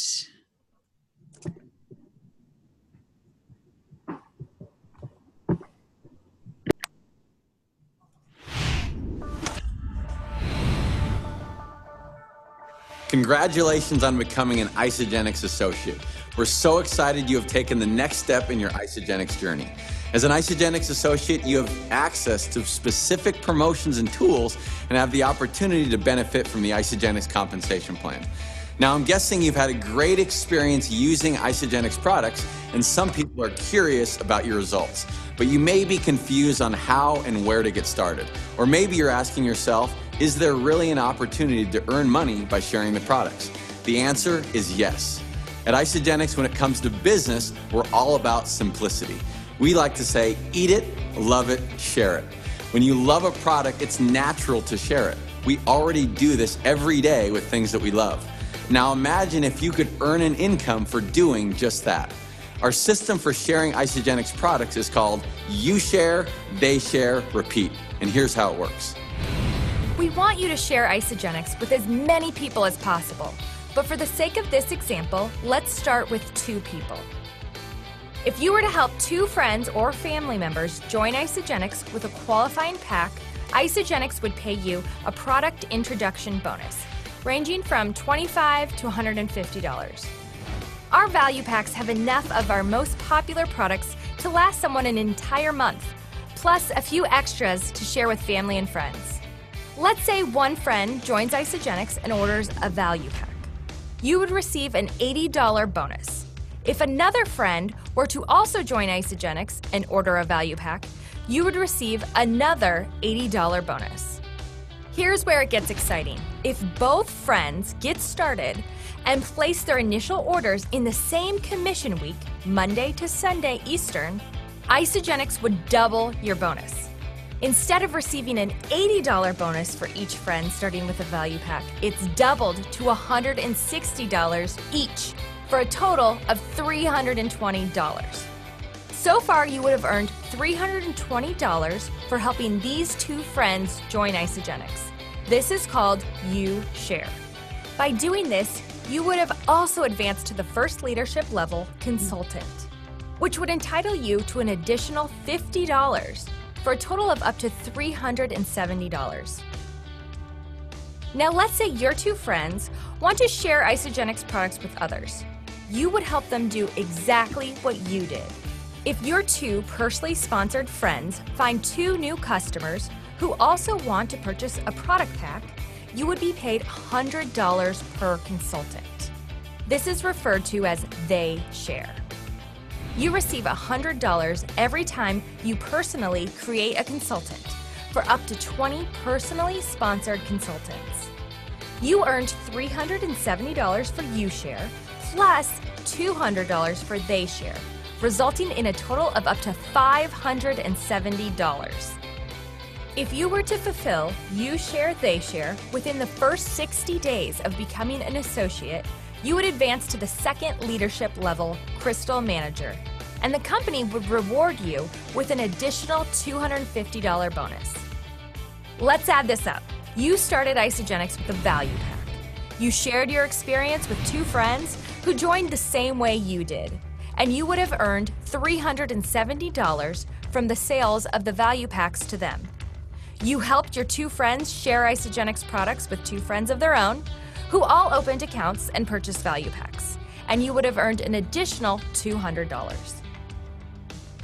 Congratulations on becoming an Isagenix associate. We're so excited you have taken the next step in your Isagenix journey. As an Isagenix associate, you have access to specific promotions and tools and have the opportunity to benefit from the Isagenix compensation plan. Now, I'm guessing you've had a great experience using Isagenix products, and some people are curious about your results. But you may be confused on how and where to get started. Or maybe you're asking yourself, is there really an opportunity to earn money by sharing the products? The answer is yes. At Isagenix, when it comes to business, we're all about simplicity. We like to say, eat it, love it, share it. When you love a product, it's natural to share it. We already do this every day with things that we love. Now imagine if you could earn an income for doing just that. Our system for sharing Isagenix products is called You Share, They Share, Repeat. And here's how it works. We want you to share Isagenix with as many people as possible. But for the sake of this example, let's start with 2 people. If you were to help 2 friends or family members join Isagenix with a qualifying pack, Isagenix would pay you a product introduction bonus, ranging from $25 to $150. Our value packs have enough of our most popular products to last someone an entire month, plus a few extras to share with family and friends. Let's say one friend joins Isagenix and orders a value pack. You would receive an $80 bonus. If another friend were to also join Isagenix and order a value pack, you would receive another $80 bonus. Here's where it gets exciting. If both friends get started and place their initial orders in the same commission week, Monday to Sunday Eastern, Isagenix would double your bonus. Instead of receiving an $80 bonus for each friend starting with a value pack, it's doubled to $160 each for a total of $320. So far, you would have earned $320 for helping these 2 friends join Isagenix. This is called You Share. By doing this, you would have also advanced to the first leadership level, consultant, which would entitle you to an additional $50 for a total of up to $370. Now let's say your 2 friends want to share Isagenix products with others. You would help them do exactly what you did. If your 2 personally sponsored friends find 2 new customers who also want to purchase a product pack, you would be paid $100 per consultant. This is referred to as They Share. You receive $100 every time you personally create a consultant for up to 20 personally sponsored consultants. You earned $370 for You Share plus $200 for They Share, resulting in a total of up to $570. If you were to fulfill You Share, They Share within the first 60 days of becoming an associate, you would advance to the second leadership level, Crystal Manager, and the company would reward you with an additional $250 bonus. Let's add this up. You started Isagenix with a value pack. You shared your experience with 2 friends who joined the same way you did, and you would have earned $370 from the sales of the value packs to them. You helped your 2 friends share Isagenix products with 2 friends of their own, who all opened accounts and purchased value packs, and you would have earned an additional $200.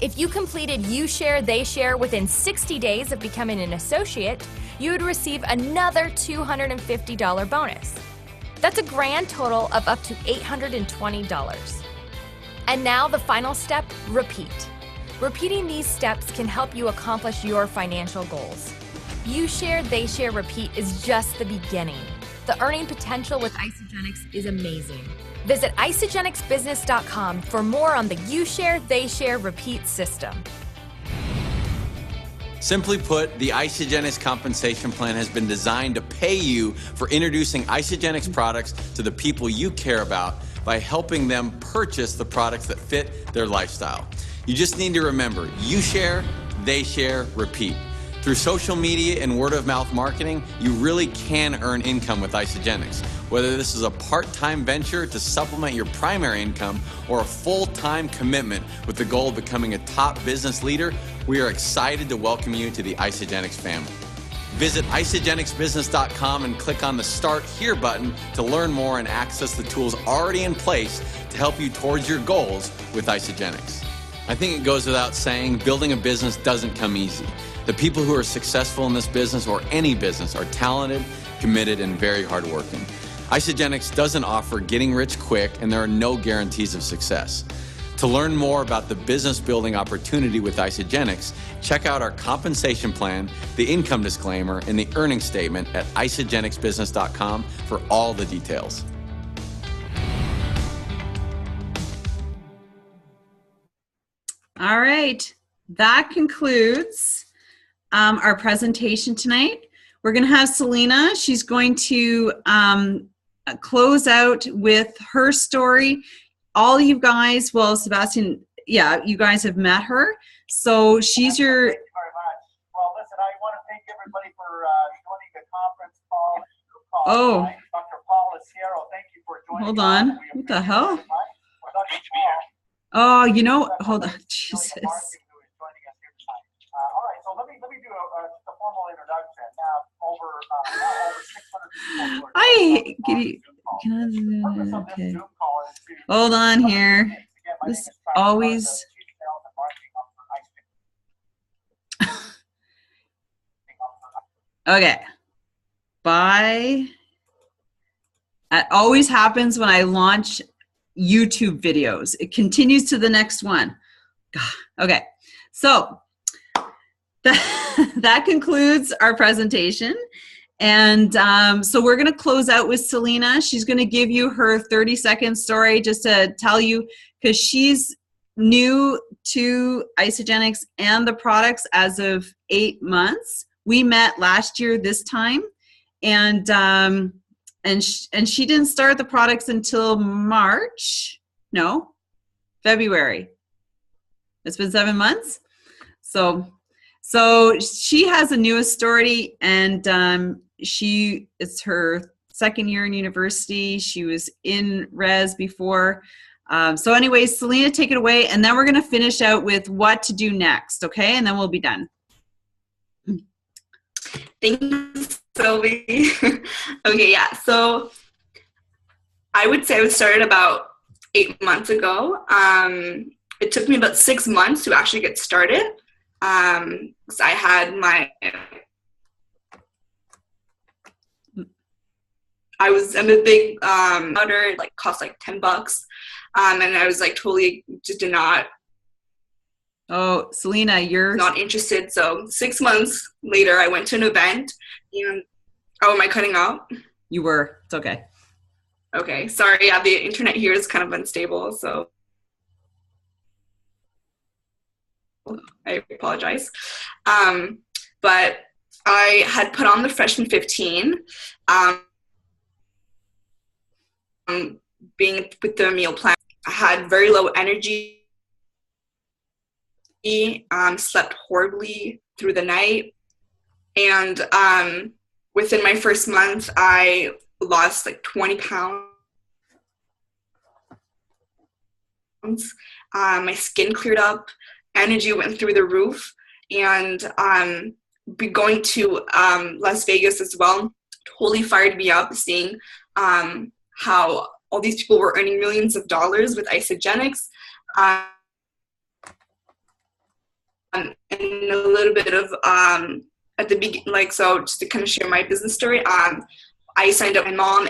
If you completed You Share, They Share within 60 days of becoming an associate, you would receive another $250 bonus. That's a grand total of up to $820. And now the final step, repeat. Repeating these steps can help you accomplish your financial goals. You Share, They Share, Repeat is just the beginning. The earning potential with Isagenix is amazing. Visit isagenixbusiness.com for more on the You Share, They Share, Repeat system. Simply put, the Isagenix compensation plan has been designed to pay you for introducing Isagenix products to the people you care about by helping them purchase the products that fit their lifestyle. You just need to remember, You Share, They Share, Repeat. Through social media and word-of-mouth marketing, you really can earn income with Isagenix. Whether this is a part-time venture to supplement your primary income or a full-time commitment with the goal of becoming a top business leader, we are excited to welcome you to the Isagenix family. Visit isagenixbusiness.com and click on the Start Here button to learn more and access the tools already in place to help you towards your goals with Isagenix. I think it goes without saying, building a business doesn't come easy. The people who are successful in this business or any business are talented, committed, and very hardworking. Isagenix doesn't offer getting rich quick, and there are no guarantees of success. To learn more about the business building opportunity with Isagenix, check out our compensation plan, the income disclaimer, and the earnings statement at isagenixbusiness.com for all the details. All right, that concludes our presentation tonight. We're going to have Selena. She's going to close out with her story. All you guys, well, Sebastian, yeah, you guys have met her. So she's your... Thank you very much. Well, listen, I want to thank everybody for joining the conference call. Oh. Dr. Paul Isciero, thank you for joining. Hold on. What the hell? Oh, you know, hold on. Jesus. All right, so let me do just a formal introduction. Now, over 600 people. Okay. Hold on here. This always. Okay. Bye. It always happens when I launch YouTube videos. It continues to the next one. Okay. So that concludes our presentation. And so we're going to close out with Selena. She's going to give you her 30-second story just to tell you, because she's new to Isagenix and the products as of 8 months. We met last year this time, and she didn't start the products until February. It's been 7 months. So she has the newest story, and it's her second year in university. She was in res before. So anyways, Selena, take it away, and then we're going to finish out with what to do next, okay? And then we'll be done. Thank you, Sylvie. Okay, yeah, so I would say I started about 8 months ago. It took me about 6 months to actually get started. Because I had I'm a big powder, like cost like $10. And I was like totally just did not. Oh, Selena, you're not interested. So 6 months later, I went to an event. And am I cutting out? You were. It's okay. Okay, sorry. Yeah, the internet here is kind of unstable, so I apologize. But I had put on the Freshman 15. Being with the meal plan, I had very low energy. Slept horribly through the night, and within my first month, I lost like 20 pounds. My skin cleared up, energy went through the roof, and be going to Las Vegas as well totally fired me up, seeing how all these people were earning millions of dollars with Isagenix. And a little bit of at the beginning, like, so just to kind of share my business story, I signed up my mom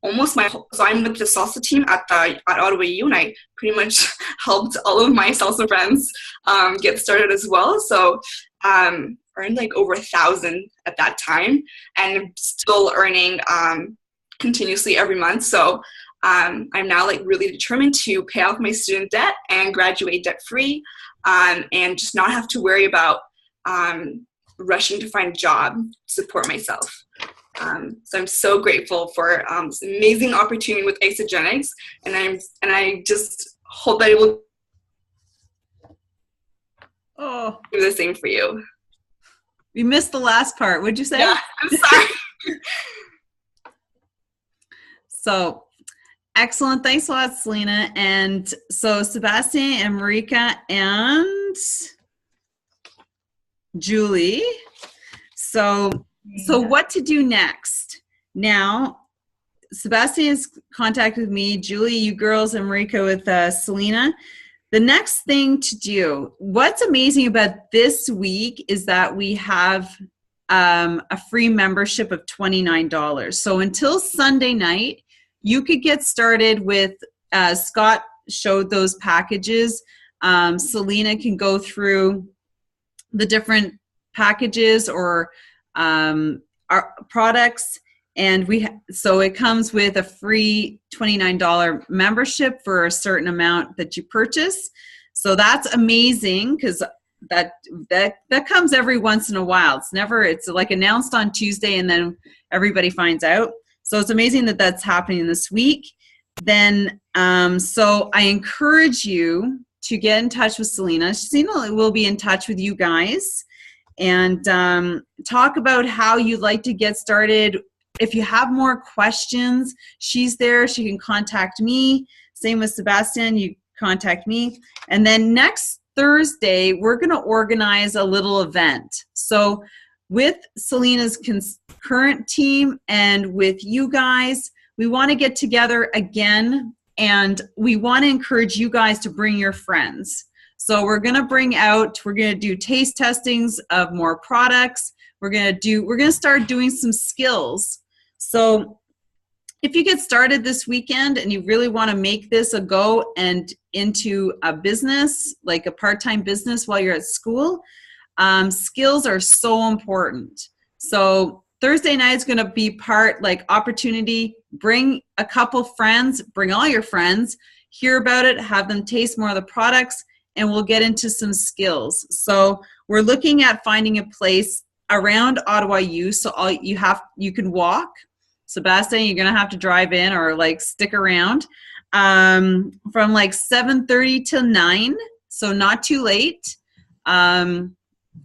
almost my whole, so I'm with the salsa team at Ottawa U, and I pretty much helped all of my salsa friends get started as well. So earned like over 1,000 at that time, and still earning continuously every month. So I'm now like really determined to pay off my student debt and graduate debt free, and just not have to worry about rushing to find a job to support myself. So I'm so grateful for this amazing opportunity with Isagenix, and I just hope that it will do the same for you. We missed the last part. What'd you say? Yeah, I'm sorry. So excellent. Thanks a lot, Selena. And so Sebastian and Marika and Julie. So what to do next? Now, Sebastian has contacted me, Julie, you girls, and Marika with Selena. The next thing to do, what's amazing about this week is that we have a free membership of $29. So until Sunday night, you could get started with, Scott showed those packages. Selena can go through the different packages or our products, and so it comes with a free $29 membership for a certain amount that you purchase. So that's amazing, because that comes every once in a while. It's like announced on Tuesday and then everybody finds out. So it's amazing that that's happening this week. Then, so I encourage you to get in touch with Selena. Selena will be in touch with you guys and talk about how you'd like to get started. If you have more questions, she's there. She can contact me. Same with Sebastian. You contact me. And then next Thursday, we're going to organize a little event. So with Selena's current team and with you guys, we want to get together again, and we want to encourage you guys to bring your friends. So we're going to do taste testings of more products. We're going to start doing some skills. So if you get started this weekend and you really want to make this a go and into a business, like a part-time business while you're at school, skills are so important. So Thursday night is going to be part like opportunity. Bring a couple friends, bring all your friends, hear about it, have them taste more of the products, and we'll get into some skills. So we're looking at finding a place around Ottawa U, so you can walk. Sebastian, you're going to have to drive in or like stick around from like 7:30 till 9, so not too late.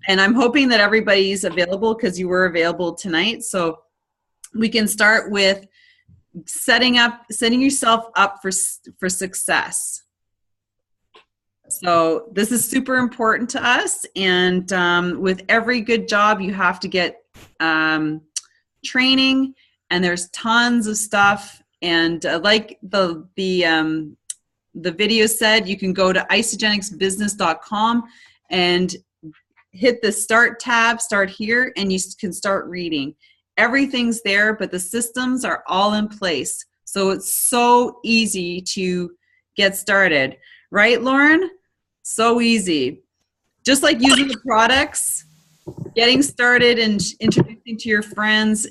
And I'm hoping that everybody's available because you were available tonight. So we can start with setting yourself up for success. So this is super important to us. And with every good job, you have to get training, and there's tons of stuff. And like the video said, you can go to isagenixbusiness.com and hit the start tab, start here, and you can start reading. Everything's there, but the systems are all in place. So it's so easy to get started. Right, Lauren? So easy. Just like using the products, getting started and introducing to your friends,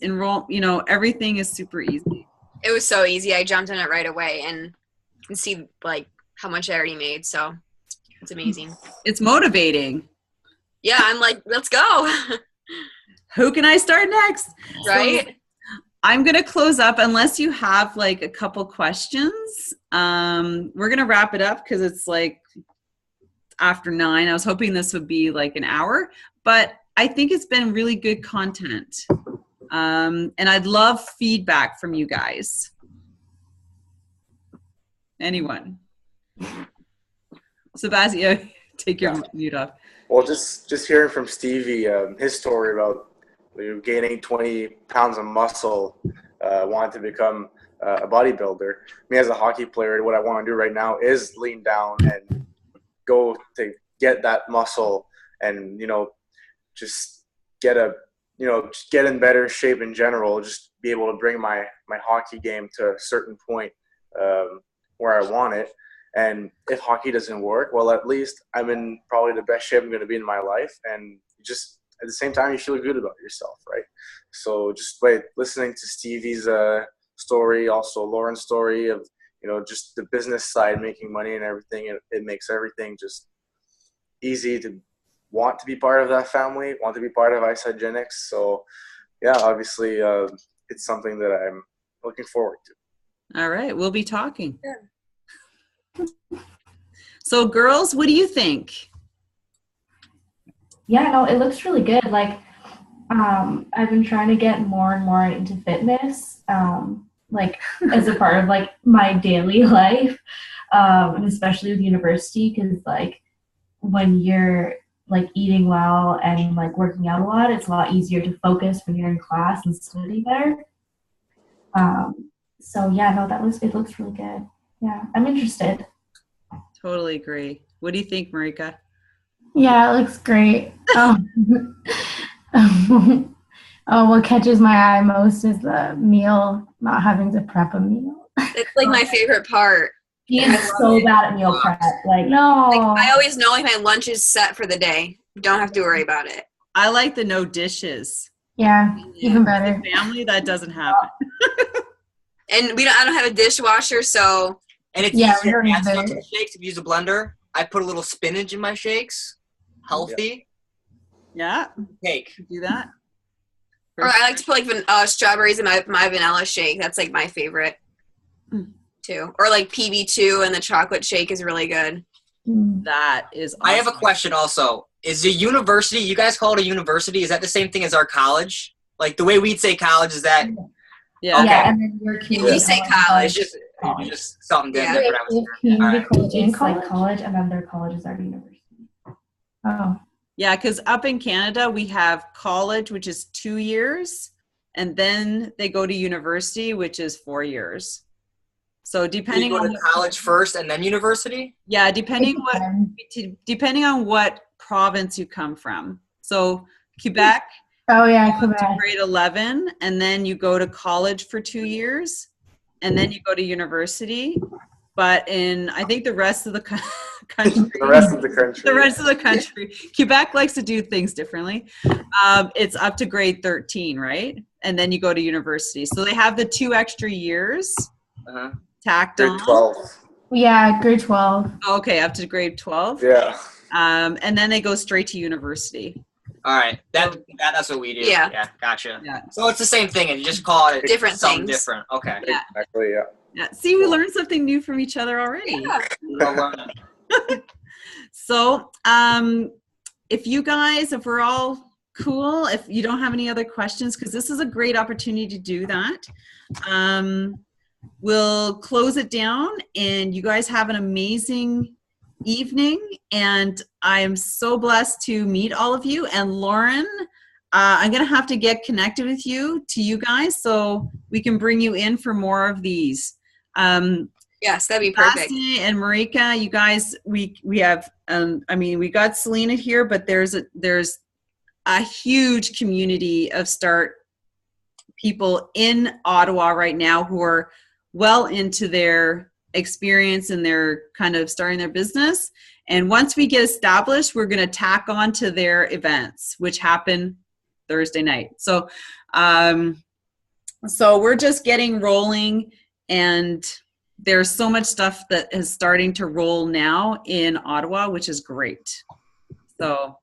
everything is super easy. It was so easy. I jumped on it right away and can see like how much I already made. So it's amazing. It's motivating. Yeah, I'm like, let's go. Who can I start next? Right? So I'm going to close up unless you have like a couple questions. We're going to wrap it up because it's like after 9. I was hoping this would be like an hour, but I think it's been really good content. And I'd love feedback from you guys. Anyone? Sebastian, take your mute off. Well, just hearing from Stevie, his story about gaining 20 pounds of muscle, wanting to become a bodybuilder. Me as a hockey player, what I want to do right now is lean down and go to get that muscle and, just get in better shape in general, just be able to bring my hockey game to a certain point where I want it. And if hockey doesn't work, well, at least I'm in probably the best shape I'm going to be in my life. And just at the same time, you feel good about yourself, right? So just by listening to Stevie's story, also Lauren's story of, just the business side, making money and everything, it makes everything just easy to want to be part of that family, want to be part of Isagenix. So yeah, obviously it's something that I'm looking forward to. All right. We'll be talking. Yeah. So girls, what do you think? Yeah, no, it looks really good. Like, I've been trying to get more and more into fitness, like as a part of like my daily life, and especially with university, because like when you're like eating well and like working out a lot, it's a lot easier to focus when you're in class and study better. So yeah, no, it looks really good. Yeah, I'm interested. Totally agree. What do you think, Marika? Yeah, it looks great. Oh, what catches my eye most is the meal, not having to prep a meal. It's like my favorite part. He is so bad at meal prep. Like, no. Like, I always know like my lunch is set for the day. Don't have to worry about it. I like the no dishes. Yeah, even better. With the family, that doesn't happen. And I don't have a dishwasher, so. And it's Yeah, easier we to don't add either. stuff to shakes if you use a blender. I put a little spinach in my shakes. Healthy. Yeah. Cake. Do that. Or I like to put like strawberries in my vanilla shake. That's like my favorite too. Or like PB2 and the chocolate shake is really good. That is awesome. I have a question also. Is the university, you guys call it a university, is that the same thing as our college? Like the way we'd say college, is that? Yeah. Okay. Yeah, and then your community We say college. It's just something Yeah. different. I was Community Alright. college and It's like college. college, and then their colleges are university. Oh, Yeah, because up in Canada, we have college, which is 2 years, and then they go to university, which is 4 years. So You depending go on to college first and then university? yeah, depending on what province you come from. So Quebec, oh yeah, to Quebec. grade 11, and then you go to college for 2 years, and then you go to university. But in I think the rest of the country, The rest of the country. the rest of the country, Quebec likes to do things differently. It's up to grade 13, right? And then you go to university. So they have the 2 extra years tacked Grade on. 12. Yeah, grade 12. Okay, up to grade 12. Yeah. And then they go straight to university. All right. That's what we do. Yeah. Yeah. Gotcha. Yeah. So it's the same thing, and you just call it Different something things. different. Okay. Yeah. Exactly, yeah. Yeah. See, we learned something new from each other already. Yeah. Well learned. So, if we're all cool, if you don't have any other questions, because this is a great opportunity to do that, we'll close it down, and you guys have an amazing evening. And I am so blessed to meet all of you. And Lauren, I'm going to have to get connected with you guys so we can bring you in for more of these. Yes, that'd be perfect. Basti and Marika, you guys, we have, we got Selena here, but there's a huge community of START people in Ottawa right now who are well into their experience and they're kind of starting their business. And once we get established, we're going to tack on to their events, which happen Thursday night. So, so we're just getting rolling, and there's so much stuff that is starting to roll now in Ottawa, which is great. So,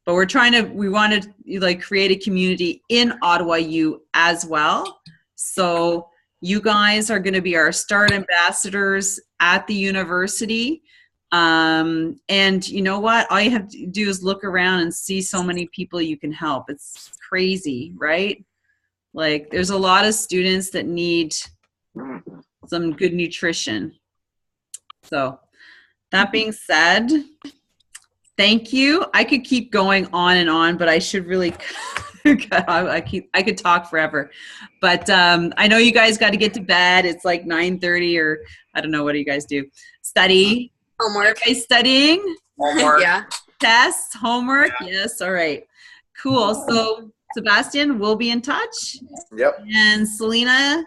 but we want to like create a community in Ottawa U as well. So you guys are going to be our START ambassadors at the university. And you know what? All you have to do is look around and see so many people you can help. It's crazy, right? Like there's a lot of students that need some good nutrition. So that being said, thank you. I could keep going on and on, but I should really I could talk forever. But I know you guys got to get to bed. It's like 9:30 or I don't know, what do you guys do? Study? Homework. Are you studying? Homework. Yeah. Tests? Homework? Yes. All right. Cool. So Sebastian, we'll be in touch. Yep. And Selena,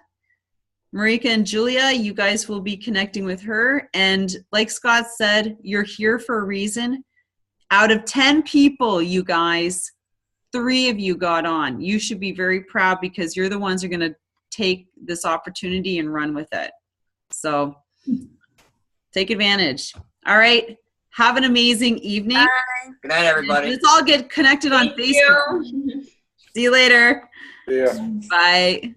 Marika, and Julia, you guys will be connecting with her. And like Scott said, you're here for a reason. Out of 10 people, you guys, 3 of you got on. You should be very proud because you're the ones who are going to take this opportunity and run with it. So take advantage. All right. Have an amazing evening. Bye. Good night, everybody. Let's all get connected on Facebook. See you later. Yeah. Bye.